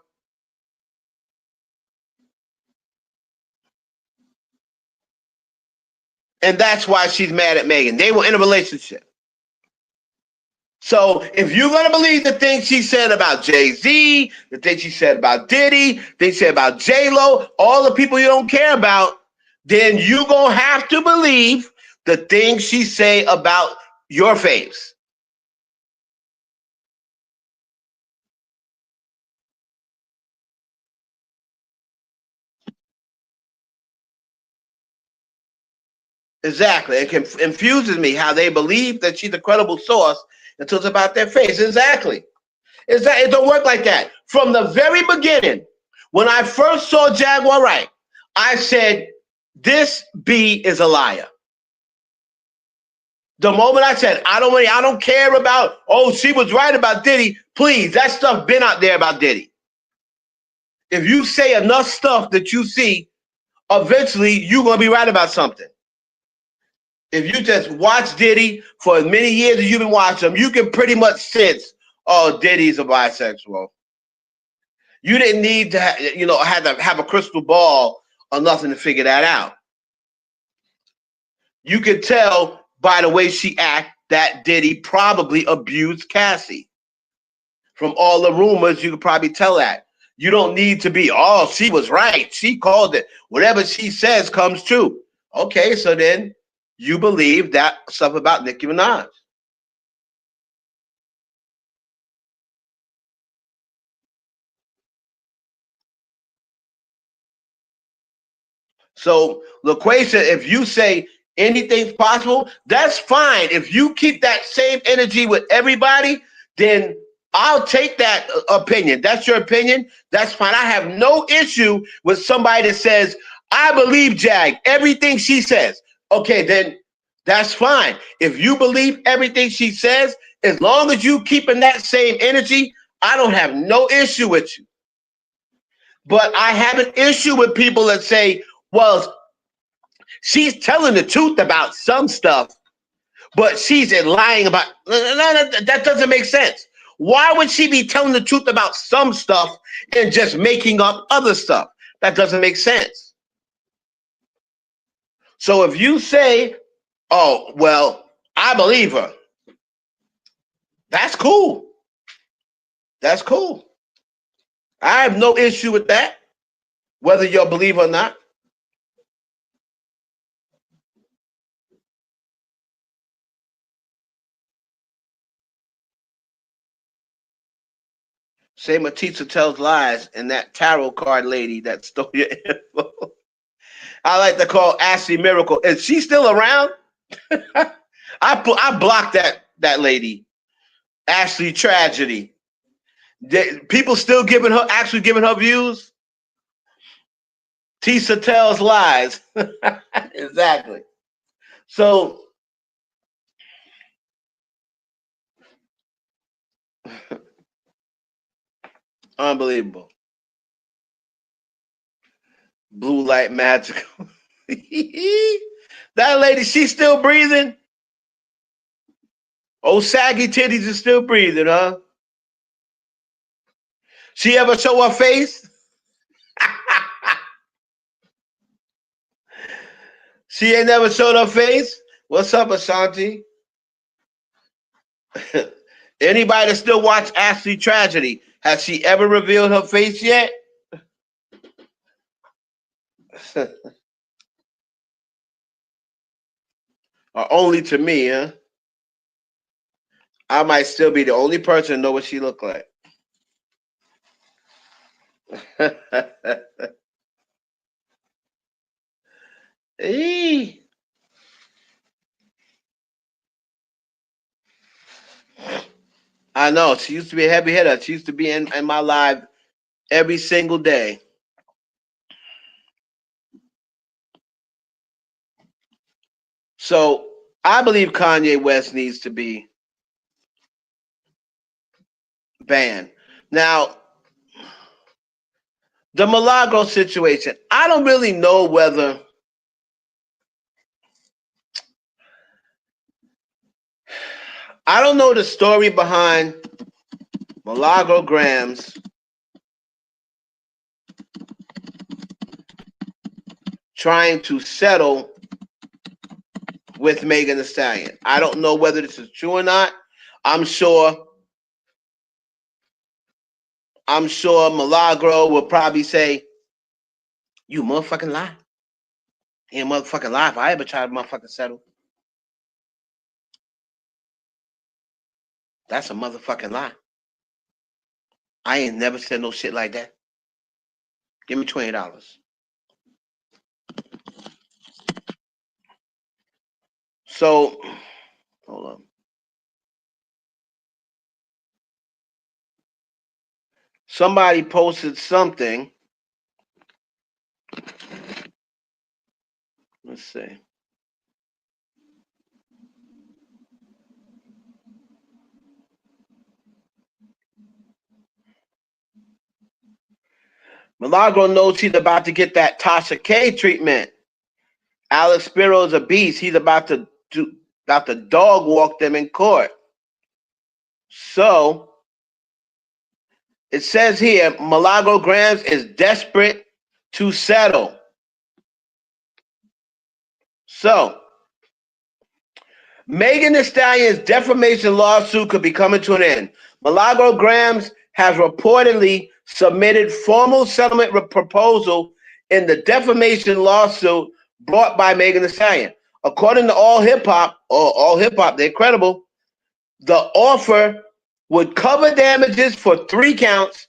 And that's why she's mad at Megan. They were in a relationship. So if you're going to believe the things she said about Jay-Z, the things she said about Diddy, they said about J-Lo, all the people you don't care about, then you're going to have to believe the things she say about your faves. Exactly. It confuses me how they believe that she's a credible source until it's about their face. Exactly. It don't work like that. From the very beginning, when I first saw Jaguar Wright, I said, this B is a liar. The moment I said, I don't care about, oh, she was right about Diddy. Please, that stuff been out there about Diddy. If you say enough stuff that you see, eventually you're going to be right about something. If you just watch Diddy for as many years as you've been watching him, you can pretty much sense, oh, Diddy's a bisexual. You didn't need to, have a crystal ball or nothing to figure that out. You could tell by the way she act that Diddy probably abused Cassie. From all the rumors, you could probably tell that. You don't need to be, oh, she was right. She called it. Whatever she says comes true. Okay, so then you believe that stuff about Nicki Minaj. So, LaQuasia, if you say anything's possible, that's fine. If you keep that same energy with everybody, then I'll take that opinion. That's your opinion. That's fine. I have no issue with somebody that says, I believe Jag, everything she says. Okay, then that's fine. If you believe everything she says, as long as you keep in that same energy, I don't have no issue with you. But I have an issue with people that say, well, she's telling the truth about some stuff, but she's lying about. That doesn't make sense. Why would she be telling the truth about some stuff and just making up other stuff? That doesn't make sense. So if you say, oh, well, I believe her, that's cool. That's cool. I have no issue with that, whether you believe or not. Say Matisa tells lies and that tarot card lady that stole your info. I like to call Ashley Miracle. Is she still around? I blocked that lady, Ashley Tragedy. People still actually giving her views. Tisa tells lies. Exactly. So unbelievable. Blue light magical. That lady, she's still breathing. Oh, saggy titties is still breathing, huh? She ever show her face? She ain't never showed her face? What's up, Ashanti? Anybody that still watch Ashley Tragedy, has she ever revealed her face yet? Or only to me, huh? I might still be the only person to know what she looked like. I know. She used to be a heavy hitter. She used to be in my live every single day. So I believe Kanye West needs to be banned. Now, the Milagro situation, I don't really know whether I don't know the story behind Milagro Grams trying to settle with Megan Thee Stallion. I don't know whether this is true or not. I'm sure Milagro will probably say, you motherfucking lie. You ain't motherfucking lie if I ever try to motherfucking settle. That's a motherfucking lie. I ain't never said no shit like that. Give me $20. So, hold on. Somebody posted something. Let's see. Milagro knows he's about to get that Tasha K treatment. Alex Spiro's a beast. He's about to dog walk them in court. So it says here, Milagro Grams is desperate to settle. So Megan Thee Stallion's defamation lawsuit could be coming to an end. Milagro Grams has reportedly submitted formal settlement proposal in the defamation lawsuit brought by Megan Thee Stallion. According to All Hip Hop, they're credible. The offer would cover damages for 3 counts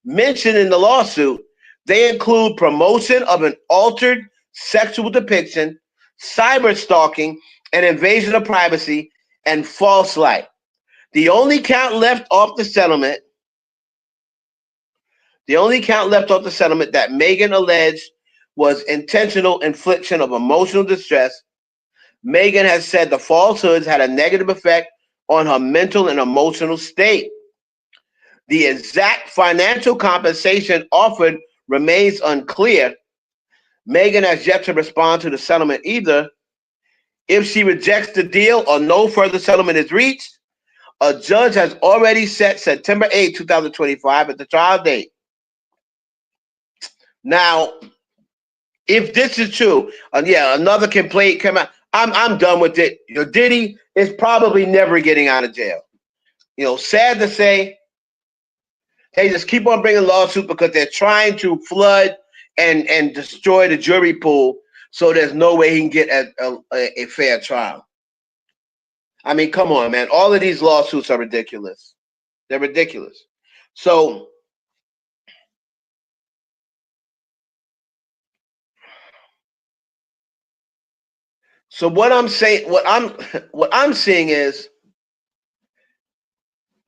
mentioned in the lawsuit. They include promotion of an altered sexual depiction, cyber stalking, and invasion of privacy, and false light. The only count left off the settlement that Megan alleged was intentional infliction of emotional distress. Megan has said the falsehoods had a negative effect on her mental and emotional state. The exact financial compensation offered remains unclear. Megan has yet to respond to the settlement either. If she rejects the deal or no further settlement is reached, a judge has already set September 8, 2025 as the trial date. Now, if this is true, another complaint came out. I'm done with it. Diddy is probably never getting out of jail. Sad to say, they just keep on bringing lawsuits because they're trying to flood and destroy the jury pool, so there's no way he can get a fair trial. I mean, come on, man. All of these lawsuits are ridiculous. They're ridiculous. So what I'm seeing is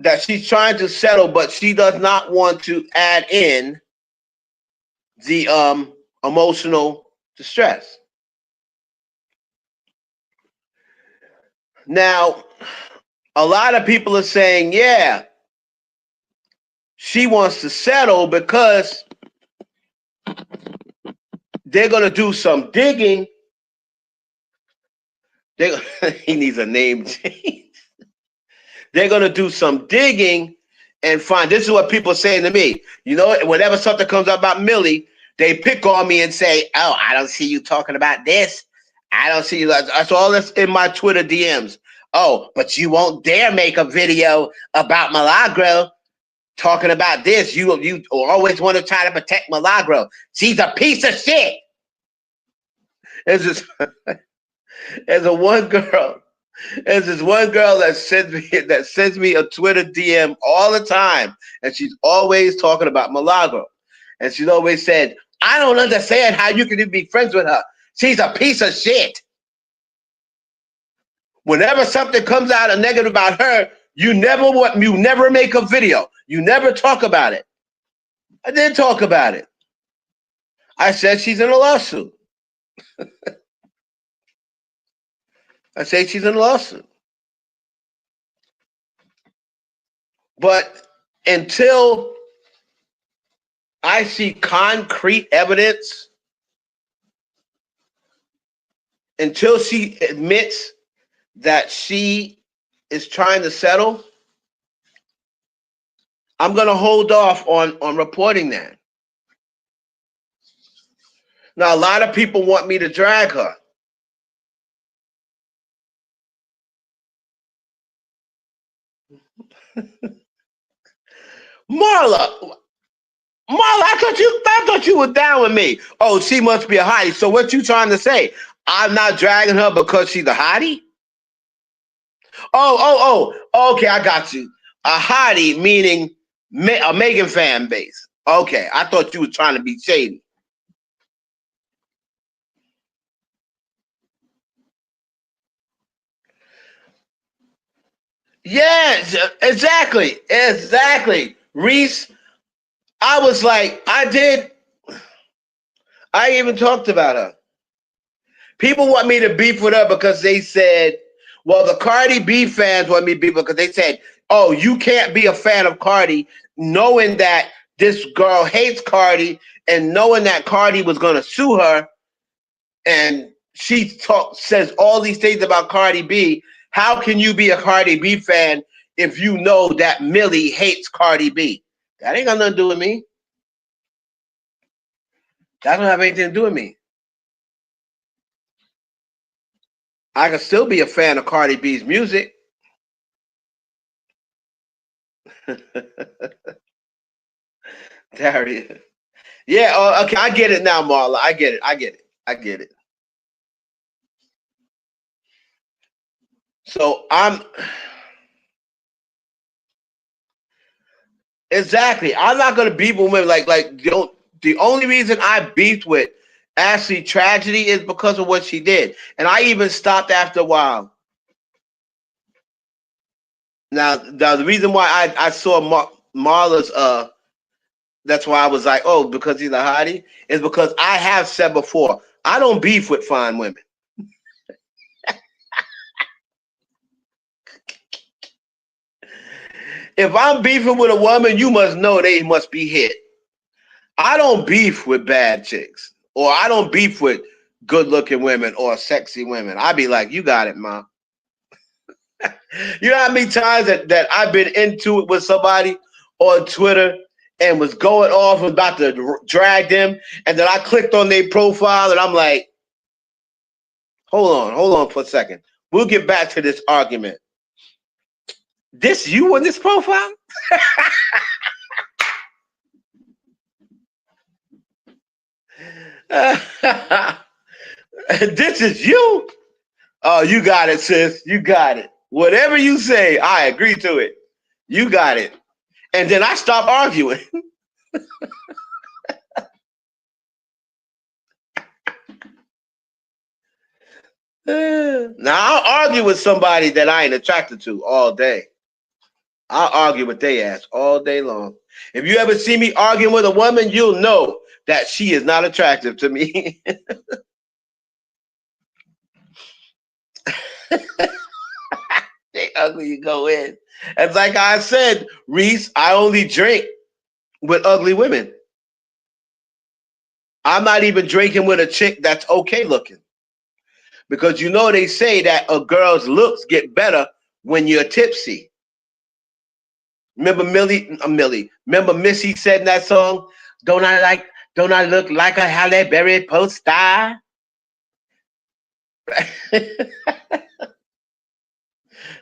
that she's trying to settle, but she does not want to add in the emotional distress. Now, a lot of people are saying, yeah, she wants to settle because they're going to do some digging. He needs a name change. They're going to do some digging and find. This is what people are saying to me. Whenever something comes up about Millie, they pick on me and say, oh, I don't see you talking about this. I don't see you. That's all that's in my Twitter DMs. Oh, but you won't dare make a video about Milagro talking about this. You always want to try to protect Milagro. She's a piece of shit. There's this one girl that sends me a Twitter DM all the time, and she's always talking about Milagro. And she's always said, I don't understand how you can even be friends with her. She's a piece of shit. Whenever something comes out of negative about her, you never make a video. You never talk about it. I did talk about it. I said she's in a lawsuit. But until I see concrete evidence, until she admits that she is trying to settle, I'm going to hold off on reporting that. Now, a lot of people want me to drag her. Marla, I thought you were down with me. Oh, she must be a hottie. So what you trying to say? I'm not dragging her because she's a hottie? Oh, okay, I got you. A hottie meaning a Megan fan base. Okay, I thought you were trying to be shady. Yes, exactly. Reese, I was like, I even talked about her. People want me to beef with her because they said, well, the Cardi B fans want me to beef because they said, oh, you can't be a fan of Cardi knowing that this girl hates Cardi and knowing that Cardi was going to sue her, and she says all these things about Cardi B. How can you be a Cardi B fan if you know that Millie hates Cardi B? That ain't got nothing to do with me. That don't have anything to do with me. I can still be a fan of Cardi B's music. Darius. Yeah, okay, I get it now, Marla. I get it. So I'm exactly. I'm not gonna beef with women like don't. The only reason I beefed with Ashley Tragedy is because of what she did, and I even stopped after a while. Now the reason why I saw Marla's that's why I was like, oh, because he's a hottie, is because I have said before, I don't beef with fine women. If I'm beefing with a woman, you must know they must be hit. I don't beef with bad chicks, or I don't beef with good-looking women or sexy women. I be like, you got it, ma. You know how many times that I've been into it with somebody on Twitter and was going off and about to drag them, and then I clicked on their profile and I'm like, hold on for a second. We'll get back to this argument. This you on this profile? This is you? Oh, you got it, sis. You got it. Whatever you say, I agree to it. You got it. And then I stop arguing. Now I'll argue with somebody that I ain't attracted to all day. I'll argue with their ass all day long. If you ever see me arguing with a woman, you'll know that she is not attractive to me. They ugly, you go in. It's like I said, Reese, I only drink with ugly women. I'm not even drinking with a chick that's okay looking. Because you know they say that a girl's looks get better when you're tipsy. Remember Millie? Remember Missy said in that song, don't I look like a Halle Berry poster?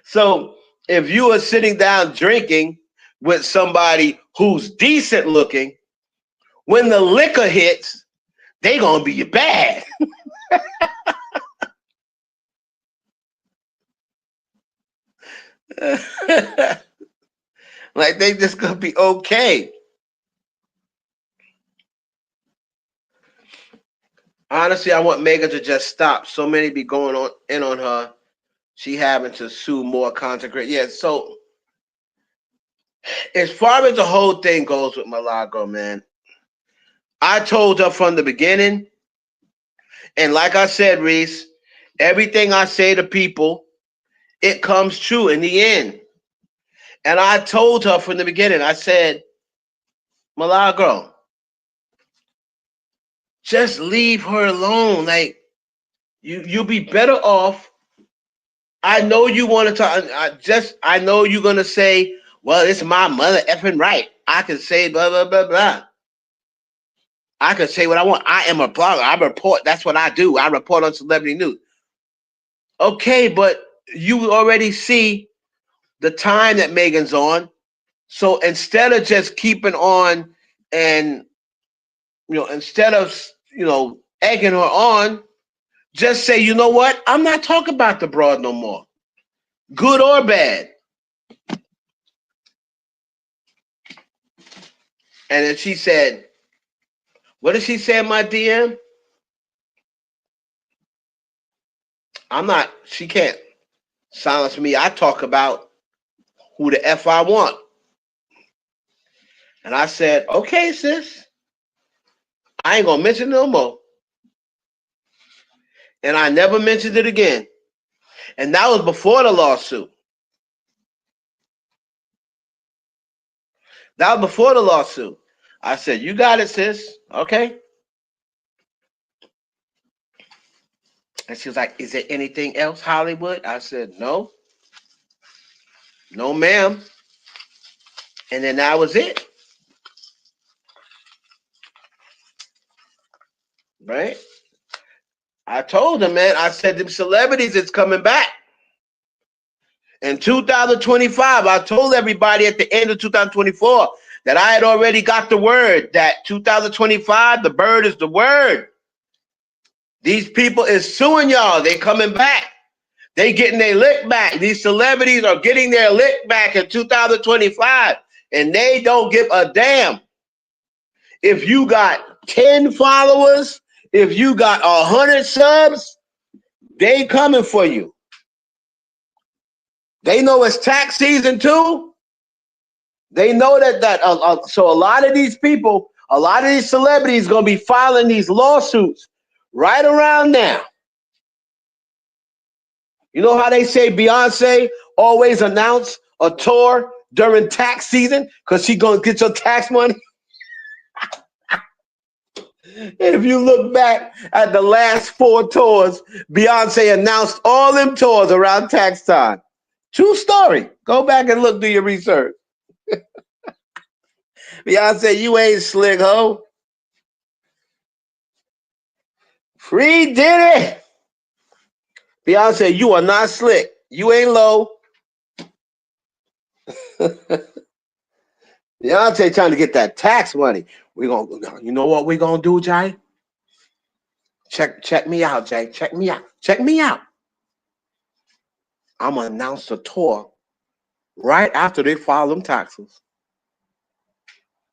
So if you are sitting down drinking with somebody who's decent looking, when the liquor hits, they gonna be bad. Like they just gonna be okay. Honestly, I want Megan to just stop. So many be going on her. She having to sue more content creators. Yeah, so as far as the whole thing goes with Milagro, man, I told her from the beginning, and like I said, Reese, everything I say to people, it comes true in the end. And I told her from the beginning, I said, Milagro, just leave her alone. Like you'll be better off. I know you want to talk. I know you're gonna say, well, it's my mother effing right. I can say blah blah blah blah. I can say what I want. I am a blogger. I report. That's what I do. I report on celebrity news. Okay, but you already see the time that Megan's on. So instead of just keeping on and instead of egging her on, just say, you know what? I'm not talking about the broad no more, good or bad. And then she said, what did she say in my DM? She can't silence me. I talk about who the F I want. And I said, okay, sis, I ain't gonna mention it no more. And I never mentioned it again. And that was before the lawsuit. That was before the lawsuit. I said, you got it, sis. Okay. And she was like, is there anything else, Hollywood? I said, no. No, ma'am. And then that was it. Right? I told them, man, I said them celebrities is coming back. In 2025, I told everybody at the end of 2024 that I had already got the word that 2025, the bird is the word. These people is suing y'all. They coming back. They getting their lick back. These celebrities are getting their lick back in 2025, and they don't give a damn. If you got 10 followers, if you got 100 subs, they coming for you. They know it's tax season too. They know that so a lot of these people, a lot of these celebrities gonna be filing these lawsuits right around now. You know how they say Beyonce always announce a tour during tax season because she gonna get your tax money? If you look back at the last 4 tours, Beyonce announced all them tours around tax time. True story. Go back and look, do your research. Beyonce, you ain't slick, ho. Free did it. Beyonce, you are not slick. You ain't low. Beyonce trying to get that tax money. You know what we gonna do, Jay? Check me out, Jay. Check me out. Check me out. I'm gonna announce the tour right after they file them taxes.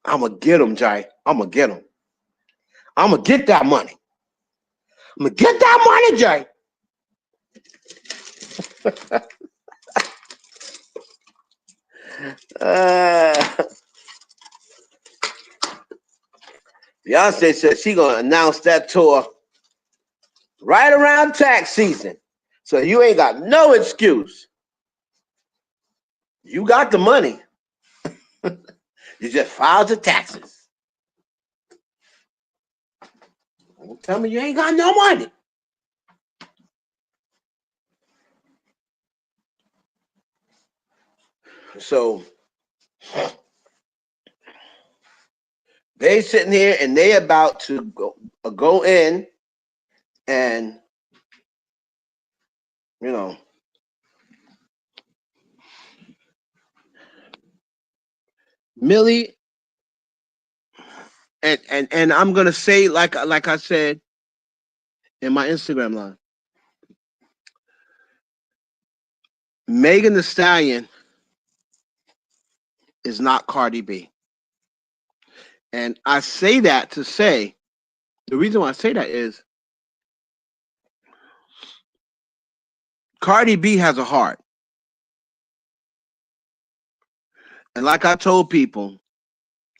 I'm gonna get them, Jay. I'm gonna get them. I'm gonna get that money. I'm gonna get that money, Jay. Beyonce said she gonna announce that tour right around tax season. So you ain't got no excuse. You got the money. You just filed your taxes. Don't tell me you ain't got no money. So they sitting here and they about to go in and, you know, Millie, and I'm gonna say like I said in my Instagram line, Megan Thee Stallion is not Cardi B. And I say that to say, the reason why I say that is Cardi B has a heart. And like I told people,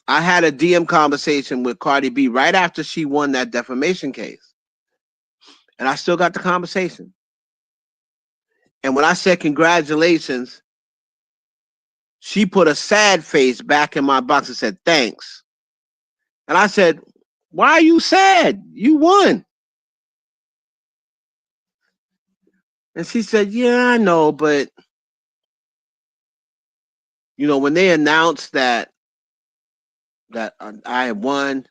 I had a DM conversation with Cardi B right after she won that defamation case. And I still got the conversation. And when I said congratulations, she put a sad face back in my box and said, thanks. And I said, why are you sad? You won. And she said, yeah, I know, but you know, when they announced that I had won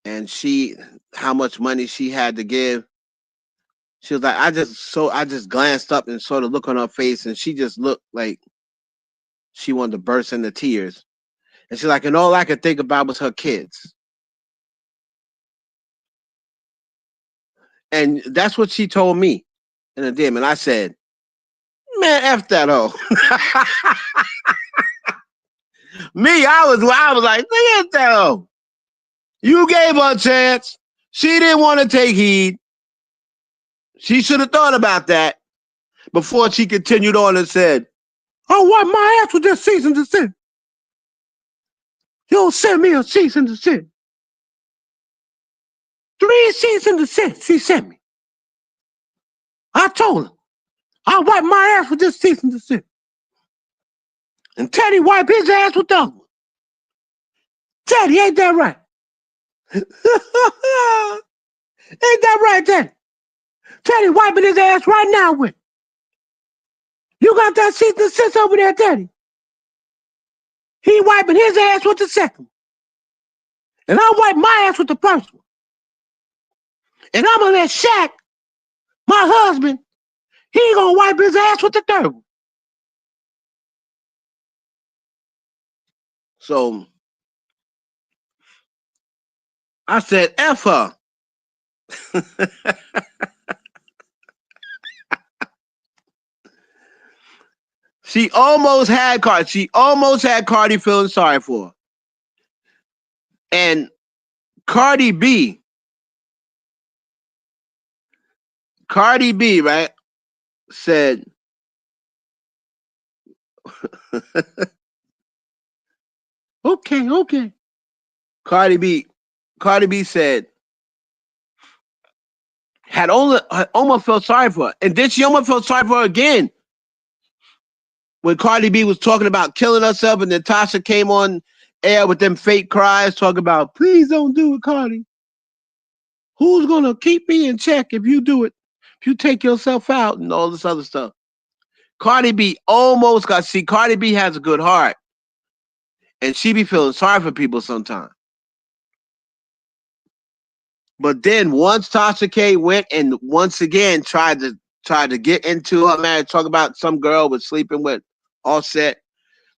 and how much money she had to give, she was like, I just glanced up and saw the look on her face, and she just looked like she wanted to burst into tears. And she's like, and all I could think about was her kids. And that's what she told me in a DM. And I said, man, F that hoe. I was like, look at that hoe. You gave her a chance. She didn't want to take heed. She should have thought about that before she continued on and said, oh, what my ass with this cease and desist. You'll send me a cease and desist. 3 cease and desist she sent me. I told her, I'll wipe my ass with this cease and desist. And Teddy wipe his ass with the other one. Teddy, ain't that right? Ain't that right, Teddy? Teddy wiping his ass right now with. You got that cease and desist over there, Teddy? He wiping his ass with the second. And I wipe my ass with the first one. And I'm gonna let Shaq My husband, he ain't gonna wipe his ass with the dirt. So I said, F her. She almost had Cardi feeling sorry for her. And Cardi B, right, said, okay. Cardi B said, had almost felt sorry for her. And then she almost felt sorry for her again when Cardi B was talking about killing herself, and then Tasha came on air with them fake cries talking about, please don't do it, Cardi. Who's gonna keep me in check if you do it? If you take yourself out and all this other stuff. Cardi B almost got, see, Cardi B has a good heart. And she be feeling sorry for people sometimes. But then once Tasha K went and once again tried to get into her marriage, talk about some girl was sleeping with Offset,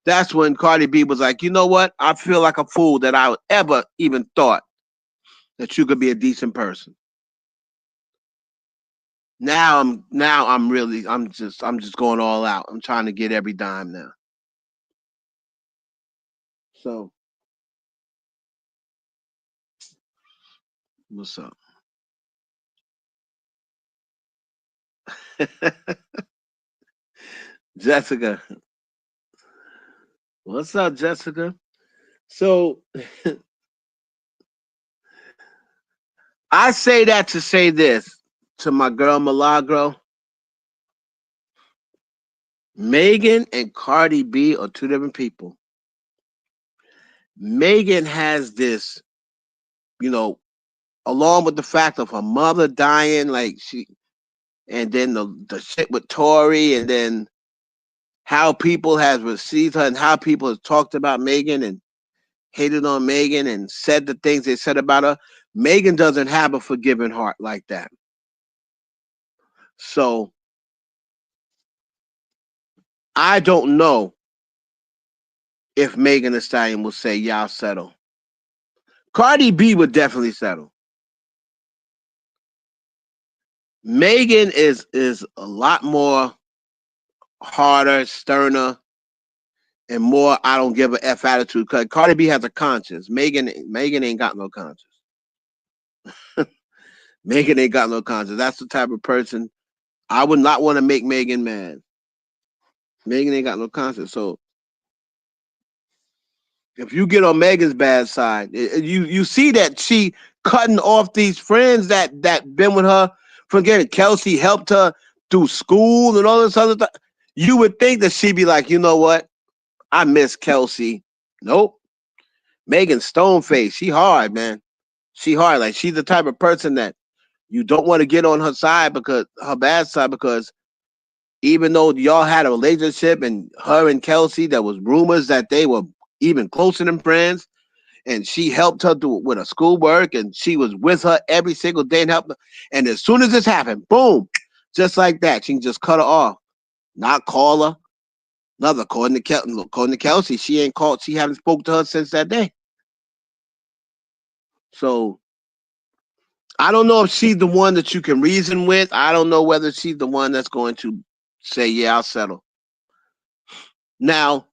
that's when Cardi B was like, you know what? I feel like a fool that I would ever even thought that you could be a decent person. Now I'm just going all out. I'm trying to get every dime now. So what's up? Jessica. What's up, Jessica? So I say that to say this to my girl Milagro. Megan and Cardi B are two different people. Megan has this, you know, along with the fact of her mother dying, and then the shit with Tory, and then how people has received her and how people have talked about Megan and hated on Megan and said the things they said about her. Megan doesn't have a forgiving heart like that. So I don't know if Megan Thee Stallion will say, yeah, I'll settle. Cardi B would definitely settle. Megan is a lot more harder, sterner, and more I don't give a F attitude. Because Cardi B has a conscience. Megan ain't got no conscience. Megan ain't got no conscience. That's the type of person I would not want to make Megan mad. Megan ain't got no conscience. So if you get on Megan's bad side, you see that she cutting off these friends that been with her. Forget Kelsey helped her through school and all this other stuff. You would think that she'd be like, you know what? I miss Kelsey. Nope. Megan Stoneface. She hard, man. She hard. Like she's the type of person that you don't want to get on her side because her bad side because even though y'all had a relationship and her and Kelsey, there was rumors that they were even closer than friends. And she helped her with her schoolwork, and she was with her every single day and helped her. And as soon as this happened, boom, just like that, she can just cut her off, not call her. Another according to Kelsey, she ain't called. She haven't spoke to her since that day. So I don't know if she's the one that you can reason with. I don't know whether she's the one that's going to say, "Yeah, I'll settle." Now,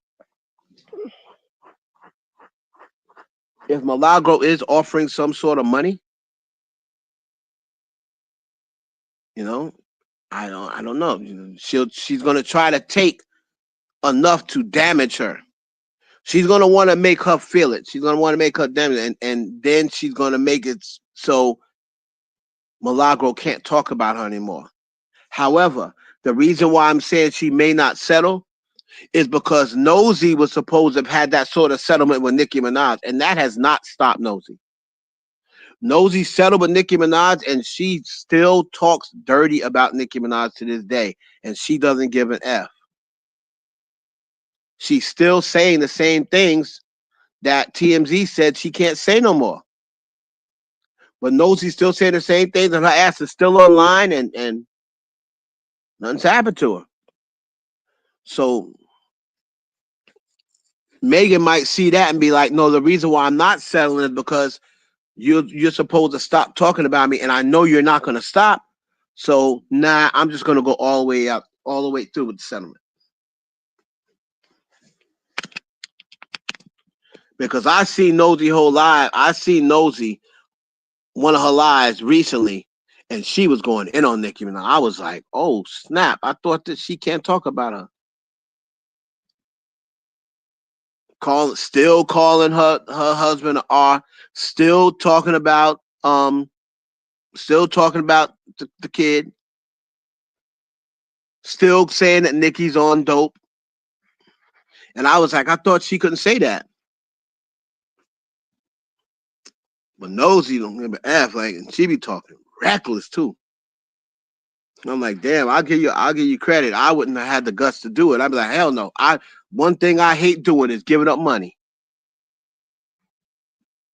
if Milagro is offering some sort of money, you know, I don't know. She's going to try to take enough to damage her. She's going to want to make her feel it. She's going to want to make her damage, and then she's going to make it so Milagro can't talk about her anymore. However, the reason why I'm saying she may not settle is because Nosy was supposed to have had that sort of settlement with Nicki Minaj, and that has not stopped Nosy. Nosy settled with Nicki Minaj, and she still talks dirty about Nicki Minaj to this day, and she doesn't give an F. She's still saying the same things that TMZ said she can't say no more. But Nosy still saying the same things, and her ass is still online, and Nothing's happened to her. So Megan might see that and be like, no, the reason why I'm not settling is because you're supposed to stop talking about me, and I know you're not going to stop. So nah, I'm just going to go all the way up, all the way through with the settlement. Because I seen Nosy whole live. I seen Nosy one of her lives recently, and she was going in on Nicki Minaj. I was like, oh snap! I thought that she can't talk about her. Still calling her husband R. Still talking about the kid. Still saying that Nicki's on dope. And I was like, I thought she couldn't say that. But Nosy don't give a F, like, and she be talking reckless too. I'm like, damn, I'll give you credit. I wouldn't have had the guts to do it. I'd be like, hell no. One thing I hate doing is giving up money.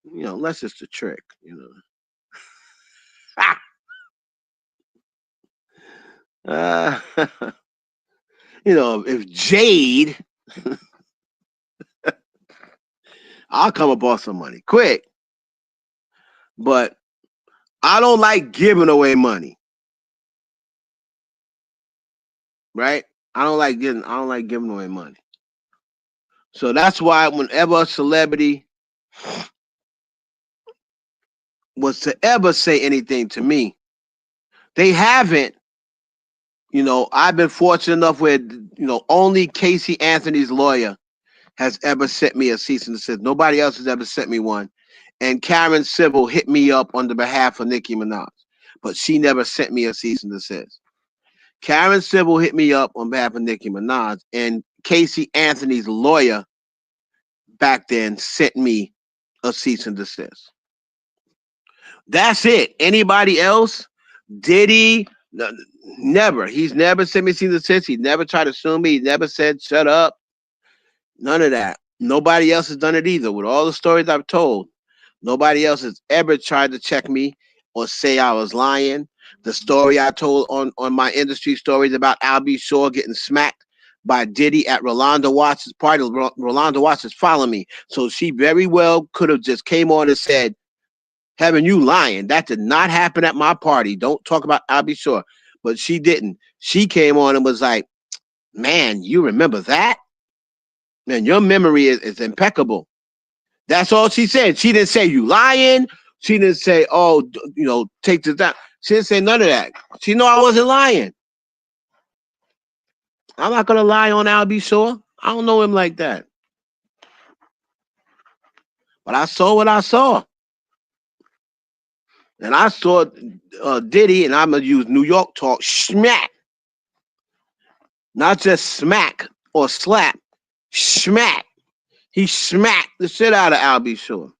You know, unless it's the trick, you know. You know, if Jade, I'll come up off some money quick. But I don't like giving away money. Right? I don't like giving away money. So that's why whenever a celebrity was to ever say anything to me, they haven't. You know, I've been fortunate enough where, you know, only Casey Anthony's lawyer has ever sent me a cease and desist. Nobody else has ever sent me one. And Karen Civil hit me up on the behalf of Nicki Minaj, but she never sent me a cease and desist. Karen Civil hit me up on behalf of Nicki Minaj, and Casey Anthony's lawyer back then sent me a cease and desist. That's it. Anybody else? Diddy? Never. He's never sent me a cease and desist. He never tried to sue me. He never said shut up. None of that. Nobody else has done it either. With all the stories I've told, nobody else has ever tried to check me or say I was lying. The story I told on my industry stories about Al B. Shore getting smacked by Diddy at Rolanda Watts' party. Rolanda Watts is following me. So she very well could have just came on and said, Heaven, you lying. That did not happen at my party. Don't talk about Al B. Shore. But she didn't. She came on and was like, man, you remember that? Man, your memory is impeccable. That's all she said. She didn't say you lying. She didn't say, oh, you know, take this down. She didn't say none of that. She know I wasn't lying. I'm not gonna lie on Al B. Shore. I don't know him like that. But I saw what I saw. And I saw Diddy, and I'm gonna use New York talk, smack. Not just smack or slap. Smack. He smacked the shit out of Al B. Shore.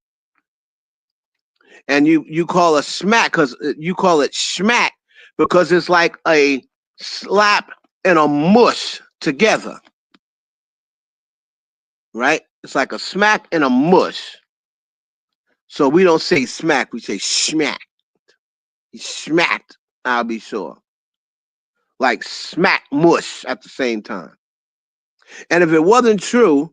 And you call a smack because you call it smack because it's like a slap and a mush together. Right? It's like a smack and a mush. So we don't say smack, we say smack. He smacked, I'll be sure. Like smack mush at the same time. And if it wasn't true,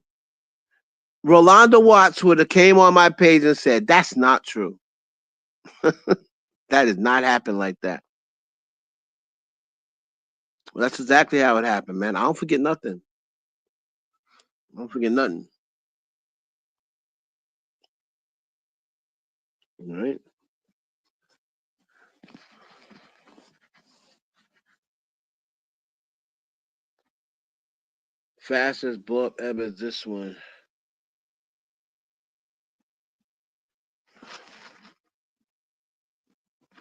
Rolanda Watts would have came on my page and said, that's not true. That did not happen like that. Well, that's exactly how it happened, man. I don't forget nothing. I don't forget nothing. All right. Fastest blow up ever is this one.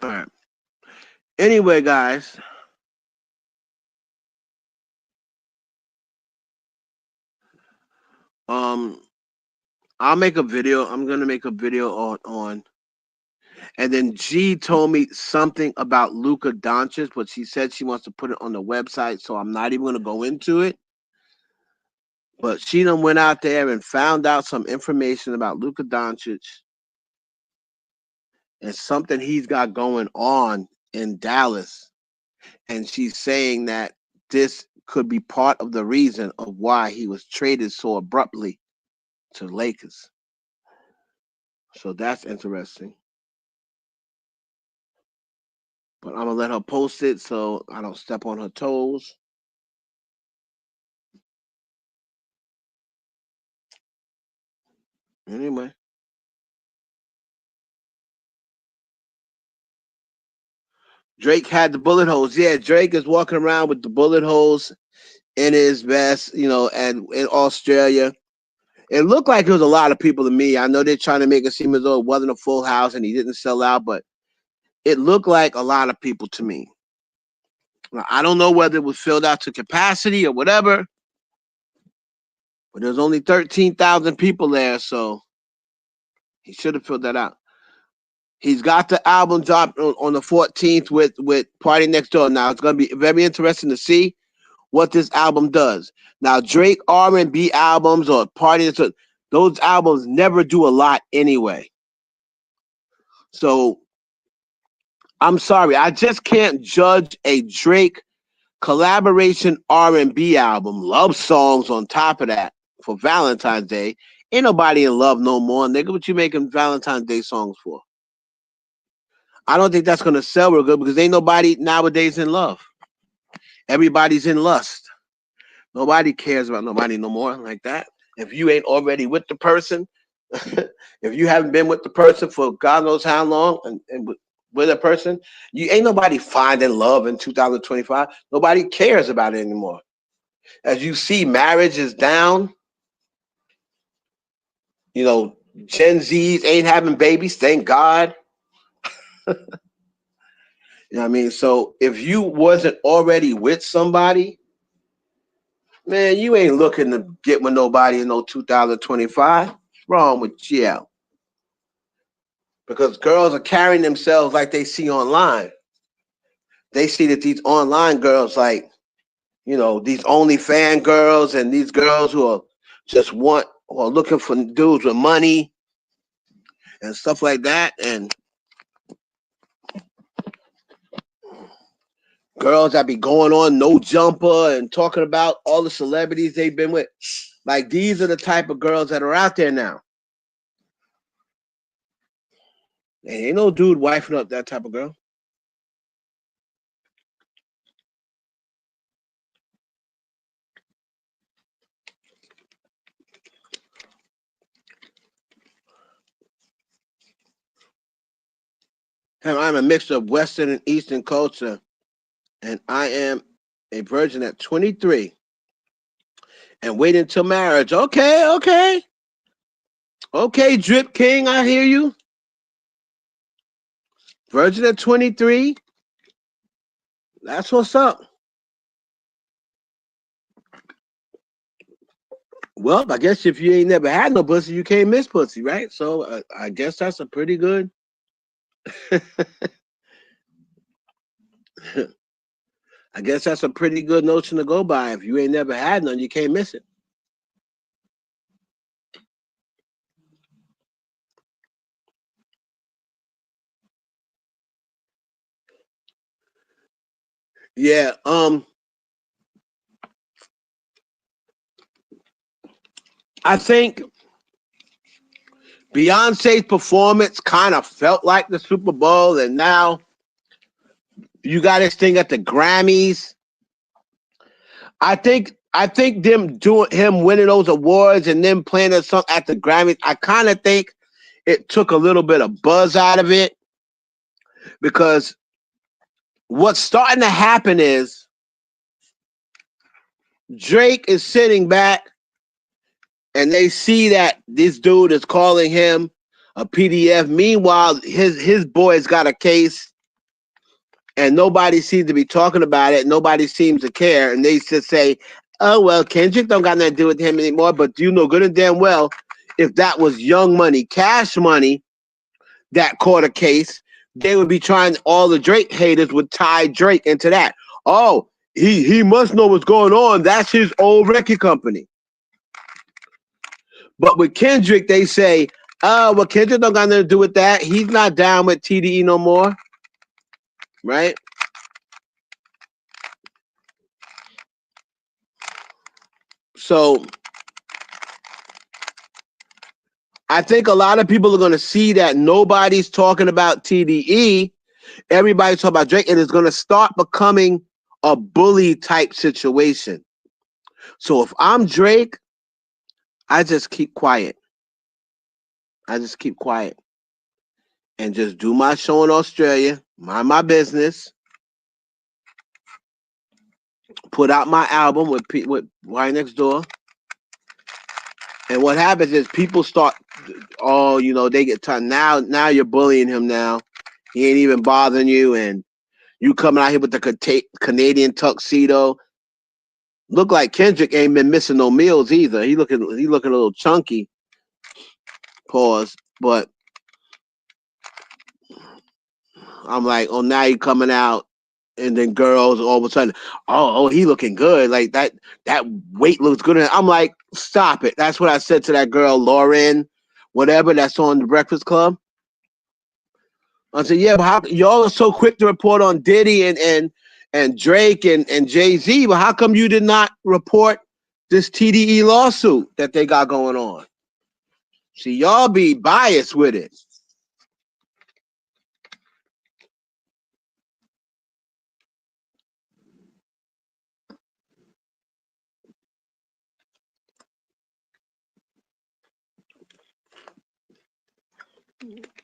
All right. Anyway, guys. I'll make a video. I'm gonna make a video on. And then G told me something about Luka Doncic, but she said she wants to put it on the website, so I'm not even gonna go into it. But she done went out there and found out some information about Luka Doncic and something he's got going on in Dallas. And she's saying that this could be part of the reason of why he was traded so abruptly to the Lakers. So that's interesting. But I'm gonna let her post it so I don't step on her toes. Anyway. Drake had the bullet holes. Yeah, Drake is walking around with the bullet holes in his vest, and in Australia. It looked like it was a lot of people to me. I know they're trying to make it seem as though it wasn't a full house and he didn't sell out, but it looked like a lot of people to me. Now, I don't know whether it was filled out to capacity or whatever, but there's only 13,000 people there, so he should have filled that out. He's got the album dropped on the 14th with Party Next Door. Now, it's going to be very interesting to see what this album does. Now, Drake R&B albums or Party, those albums never do a lot anyway. So, I'm sorry, I just can't judge a Drake collaboration R&B album, love songs on top of that for Valentine's Day. Ain't nobody in love no more, nigga. What you making Valentine's Day songs for? I don't think that's gonna sell real good because ain't nobody nowadays in love. Everybody's in lust. Nobody cares about nobody no more like that. If you ain't already with the person, if you haven't been with the person for God knows how long and with a person, you ain't nobody finding love in 2025. Nobody cares about it anymore. As you see, marriage is down. Gen Zs ain't having babies, thank God. You know what I mean? So if you wasn't already with somebody, man, you ain't looking to get with nobody in no 2025. What's wrong with you? Because girls are carrying themselves like they see online. They see that these online girls, like, these OnlyFans girls and these girls who are looking for dudes with money and stuff like that. And girls that be going on No Jumper and talking about all the celebrities they've been with. Like, these are the type of girls that are out there now. And ain't no dude wifing up that type of girl. I'm a mixture of Western and Eastern culture, and I am a virgin at 23 and waiting until marriage. Okay, Drip King, I hear you. Virgin at 23. That's what's up. Well, I guess if you ain't never had no pussy, you can't miss pussy, right? So I guess that's a pretty good. I guess that's a pretty good notion to go by. If you ain't never had none, you can't miss it. Yeah, I think Beyonce's performance kind of felt like the Super Bowl, and now you got this thing at the Grammys. I think him winning those awards and then playing a song at the Grammys, I kind of think it took a little bit of buzz out of it, because what's starting to happen is Drake is sitting back and they see that this dude is calling him a PDF. Meanwhile, his boy's got a case and nobody seems to be talking about it. Nobody seems to care. And they just say, oh, well, Kendrick don't got nothing to do with him anymore. But you know good and damn well, if that was Young Money, Cash Money that caught a case, they would be trying, all the Drake haters would tie Drake into that. Oh, he must know what's going on. That's his old record company. But with Kendrick, they say, oh, well, Kendrick don't got nothing to do with that. He's not down with TDE no more. Right? So I think a lot of people are going to see that nobody's talking about TDE. Everybody's talking about Drake, and it's going to start becoming a bully type situation. So if I'm Drake, I just keep quiet. I just keep quiet and just do my show in Australia, mind my business, put out my album with Right Next Door. And what happens is people start, oh, you know, they get tired. Now you're bullying him now. He ain't even bothering you, and you coming out here with the Canadian tuxedo. Look like Kendrick ain't been missing no meals either. He looking a little chunky. Pause. But I'm like, oh, now you coming out, and then girls all of a sudden, oh, he looking good. Like that weight looks good. I'm like, stop it. That's what I said to that girl, Lauren, whatever, that's on the Breakfast Club. I said, yeah, but how y'all are so quick to report on Diddy and Drake and Jay-Z, but how come you did not report this TDE lawsuit that they got going on? See, y'all be biased with it.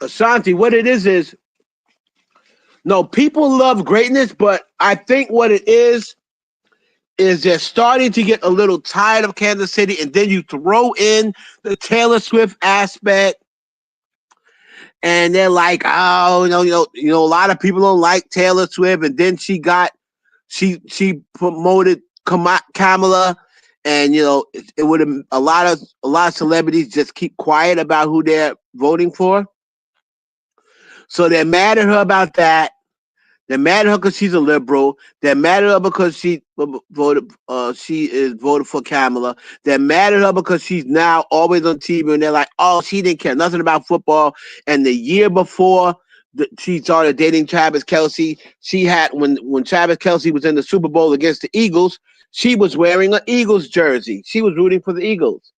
Ashanti, what it is no, people love greatness, but I think what it is they're starting to get a little tired of Kansas City, and then you throw in the Taylor Swift aspect, and they're like, oh, you know, a lot of people don't like Taylor Swift, and then she promoted Kamala, and you know, it would have a lot of celebrities just keep quiet about who they're voting for. So they're mad at her about that. They're mad at her because she's a liberal. They're mad at her because she is voted for Kamala. They're mad at her because she's now always on TV, and they're like, oh, she didn't care nothing about football. And the year before she started dating Travis Kelce, she had when Travis Kelce was in the Super Bowl against the Eagles, she was wearing an Eagles jersey. She was rooting for the Eagles.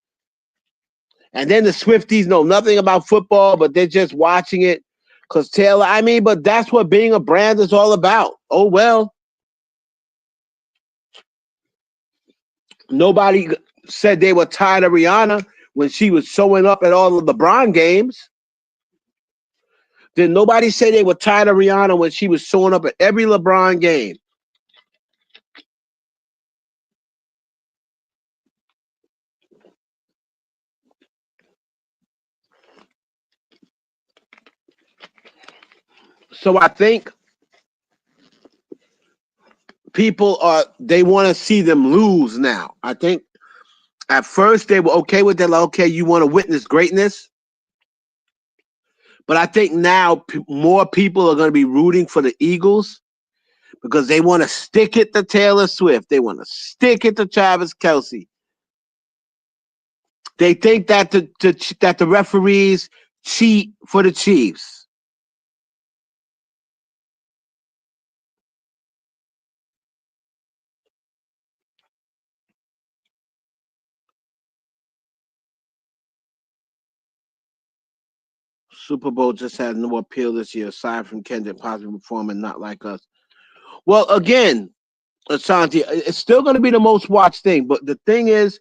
And then the Swifties know nothing about football, but they're just watching it. Because Taylor, but that's what being a brand is all about. Oh, well. Nobody said they were tired of Rihanna when she was showing up at all the LeBron games. Did nobody say they were tired of Rihanna when she was showing up at every LeBron game? So I think people they want to see them lose now. I think at first they were okay with that, like, okay, you want to witness greatness. But I think now more people are going to be rooting for the Eagles because they want to stick it to Taylor Swift. They want to stick it to Travis Kelce. They think that the referees cheat for the Chiefs. Super Bowl just had no appeal this year, aside from Kendrick possibly performing Not Like Us. Well, again, Ashanti, it's still going to be the most watched thing. But the thing is,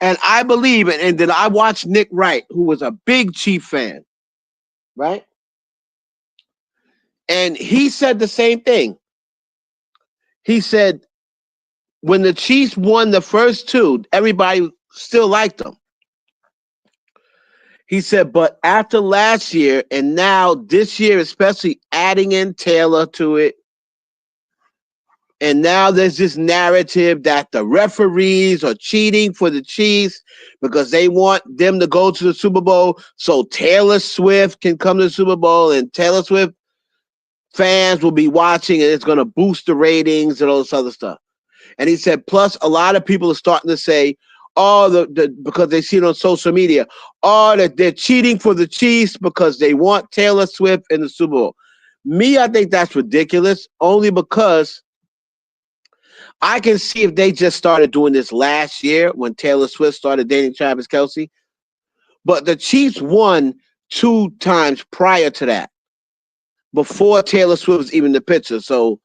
and I believe, and then I watched Nick Wright, who was a big Chief fan, right? And he said the same thing. He said, when the Chiefs won the first two, everybody still liked them. He said, but after last year and now this year, especially adding in Taylor to it, and now there's this narrative that the referees are cheating for the Chiefs because they want them to go to the Super Bowl so Taylor Swift can come to the Super Bowl, and Taylor Swift fans will be watching, and it's going to boost the ratings and all this other stuff. And he said, plus a lot of people are starting to say, oh, because they see it on social media, oh, that they're cheating for the Chiefs because they want Taylor Swift in the Super Bowl. Me, I think that's ridiculous, only because I can see if they just started doing this last year when Taylor Swift started dating Travis Kelce. But the Chiefs won 2 times prior to that, before Taylor Swift was even in the picture. So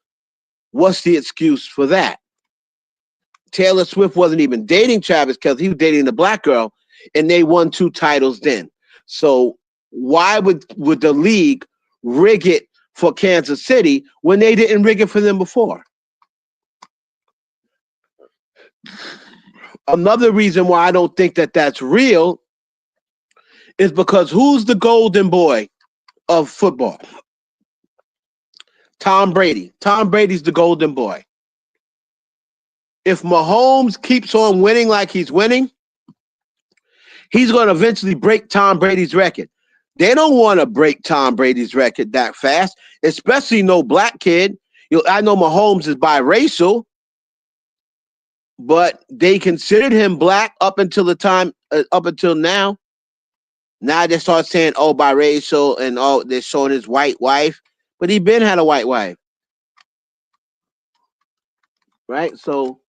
what's the excuse for that? Taylor Swift wasn't even dating Travis Kelce. He was dating the black girl, and they won 2 titles then. So why would the league rig it for Kansas City when they didn't rig it for them before? Another reason why I don't think that that's real is because who's the golden boy of football? Tom Brady. Tom Brady's the golden boy. If Mahomes keeps on winning like he's winning, he's going to eventually break Tom Brady's record. They don't want to break Tom Brady's record that fast, especially no black kid. I know Mahomes is biracial, but they considered him black up until now. Now they start saying, oh, biracial, and oh, they're showing his white wife, but he been had a white wife, right? So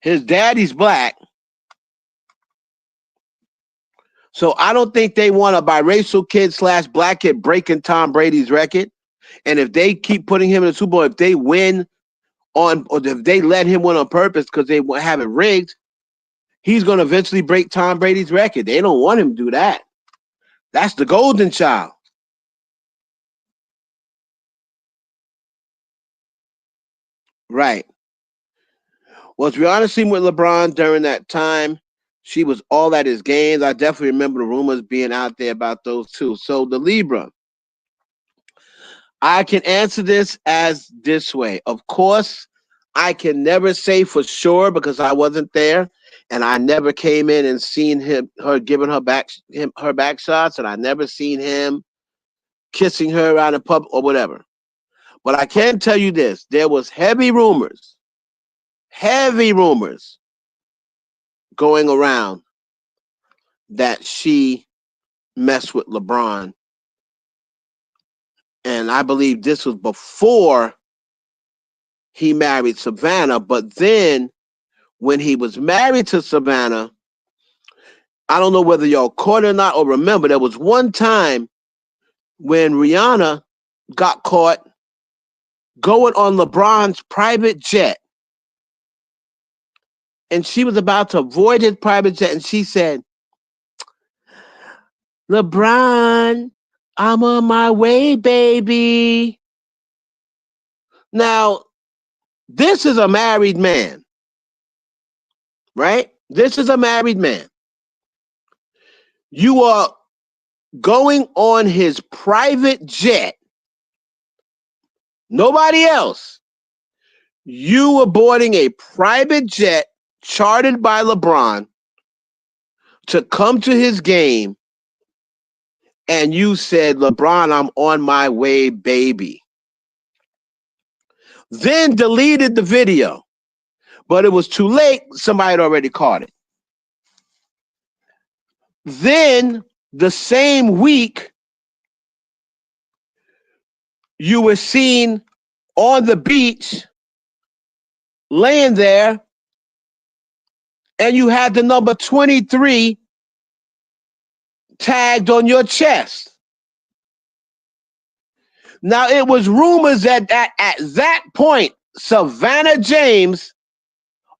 his daddy's black. So I don't think they want a biracial kid / black kid breaking Tom Brady's record. And if they keep putting him in the Super Bowl, if they win or if they let him win on purpose because they have it rigged, he's going to eventually break Tom Brady's record. They don't want him to do that. That's the golden child. Right. Was Rihanna seen with LeBron during that time? She was all at his games. I definitely remember the rumors being out there about those two. So the Libra, I can answer this as this way. Of course, I can never say for sure because I wasn't there, and I never came in and seen her giving her back shots, and I never seen him kissing her around the pub or whatever. But I can tell you this: there was heavy rumors going around that she messed with LeBron. And I believe this was before he married Savannah. But then when he was married to Savannah, I don't know whether y'all caught it or not or remember, there was one time when Rihanna got caught going on LeBron's private jet. And she was about to avoid his private jet. And she said, LeBron, I'm on my way, baby. Now, this is a married man, right? This is a married man. You are going on his private jet. Nobody else. You were boarding a private jet chartered by LeBron to come to his game, and you said, LeBron, I'm on my way, baby. Then deleted the video, but it was too late. Somebody had already caught it. Then the same week, you were seen on the beach laying there, and you had the number 23 tagged on your chest. Now, it was rumors that at that point, Savannah James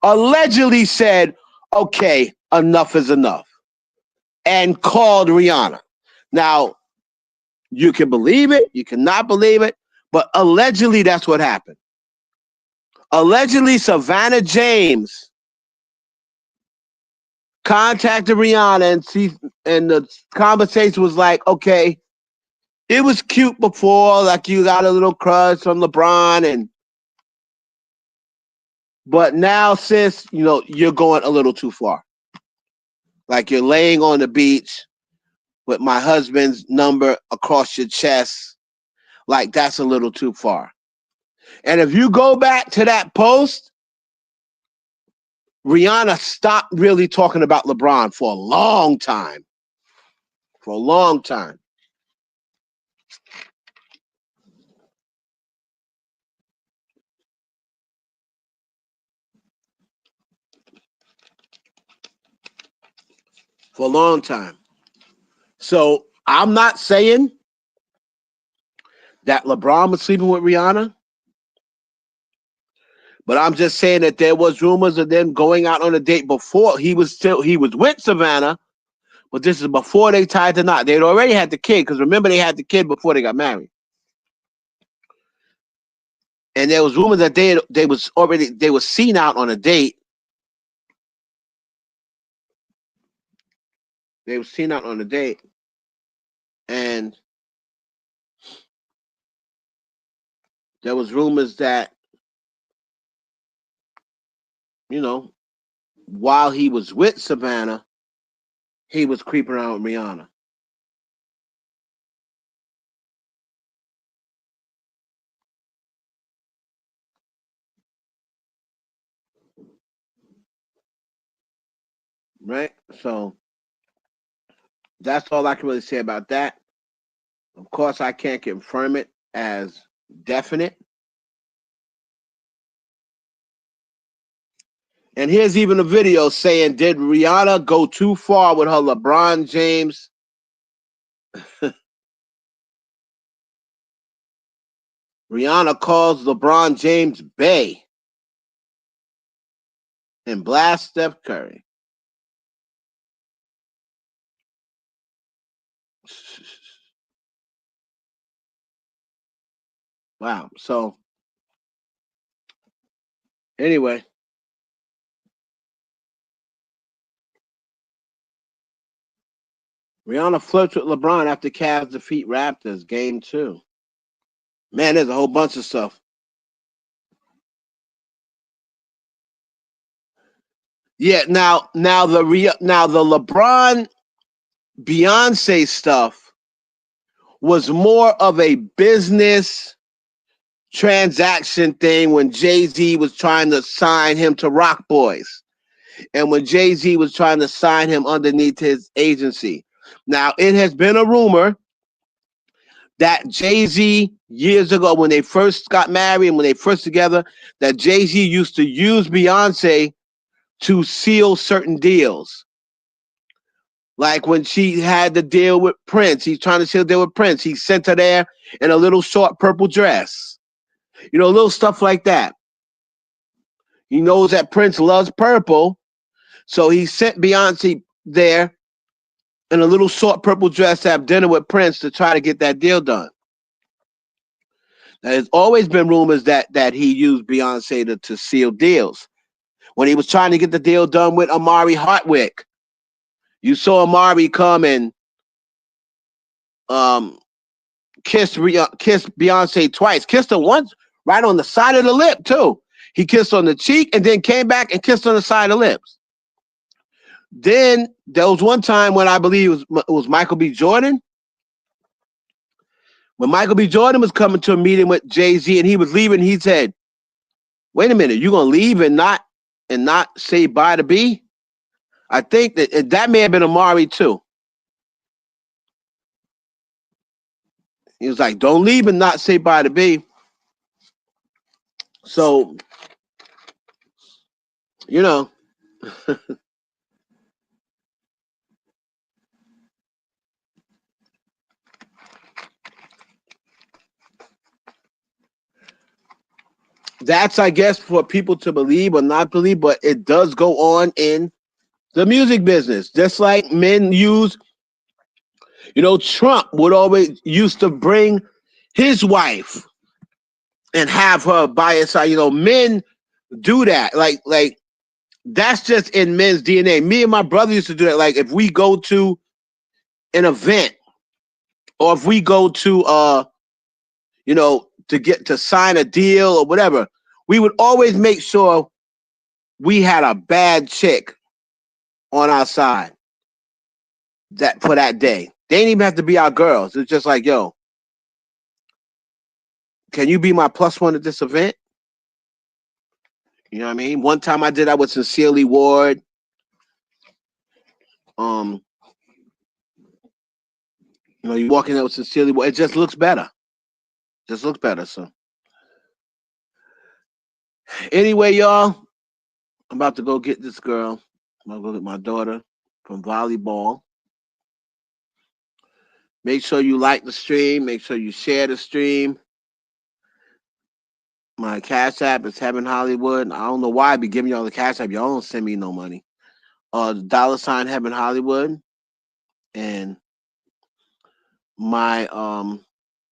allegedly said, okay, enough is enough, and called Rihanna. Now, you can believe it, you cannot believe it, but allegedly that's what happened. Allegedly, Savannah James contacted Rihanna, and the conversation was like, okay, it was cute before, like you got a little crush on LeBron, but now, sis, you're going a little too far. Like you're laying on the beach with my husband's number across your chest. Like that's a little too far. And if you go back to that post, Rihanna stopped really talking about LeBron for a long time. For a long time. for a long time. So I'm not saying that LeBron was sleeping with Rihanna, but I'm just saying that there was rumors of them going out on a date before he was with Savannah, but this is before they tied the knot. They'd already had the kid, because remember they had the kid before they got married. And there was rumors that they was seen out on a date. They were seen out on a date, and there was rumors that, you know, while he was with Savannah, he was creeping around with Rihanna. Right? So that's all I can really say about that. Of course, I can't confirm it as definite. And here's even a video saying, did Rihanna go too far with her LeBron James? Rihanna calls LeBron James Bay and blasts Steph Curry. Wow. So anyway, Rihanna flirts with LeBron after Cavs defeat Raptors game 2. Man, there's a whole bunch of stuff. Yeah, now the LeBron Beyonce stuff was more of a business transaction thing when Jay-Z was trying to sign him to Rock Boys, and when Jay-Z was trying to sign him underneath his agency. Now, it has been a rumor that Jay-Z, years ago, when they first got married and when they first together, that Jay-Z used to use Beyonce to seal certain deals. Like when she had the deal with Prince, he's trying to seal the deal with Prince. He sent her there in a little short purple dress. You know, little stuff like that. He knows that Prince loves purple, so he sent Beyonce there in a little short purple dress to have dinner with Prince to try to get that deal done. Now, there's always been rumors that he used Beyonce to seal deals. When he was trying to get the deal done with Amari Hartwick, you saw Amari come and kiss Beyonce twice. Kissed her once right on the side of the lip, too. He kissed on the cheek and then came back and kissed on the side of the lips. Then there was one time when I believe it was Michael B. Jordan. When Michael B. Jordan was coming to a meeting with Jay-Z and he was leaving, he said, "Wait a minute, you gonna leave and not say bye to B?" I think that may have been Amari too. He was like, "Don't leave and not say bye to B." So, you know, that's, I guess, for people to believe or not believe, but it does go on in the music business. Just like men use, Trump would always used to bring his wife and have her by his side. Men do that. Like that's just in men's DNA. Me and my brother used to do that. Like if we go to an event or if we go to to get to sign a deal or whatever, we would always make sure we had a bad chick on our side that for that day. They didn't even have to be our girls. It's just like, yo, can you be my plus one at this event? You know what I mean? One time I did that with Sincerely Ward. You walk in there with Sincerely Ward, it just looks better. Just looks better. So anyway, y'all, I'm about to go get this girl. I'm gonna go get my daughter. from volleyball. Make sure you like the stream. Make sure you share the stream. My Cash App is Heaven Hollywood. I don't know why I be giving y'all the Cash App. Y'all don't send me no money. $ Heaven Hollywood. And my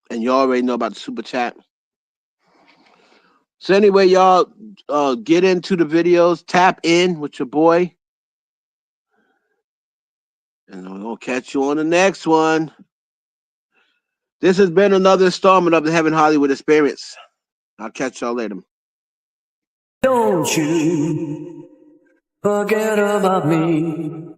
and you already know about the super chat. So anyway, y'all get into the videos, tap in with your boy. And we're gonna catch you on the next one. This has been another installment of the Heaven Hollywood Experience. I'll catch y'all later. Don't you forget about me.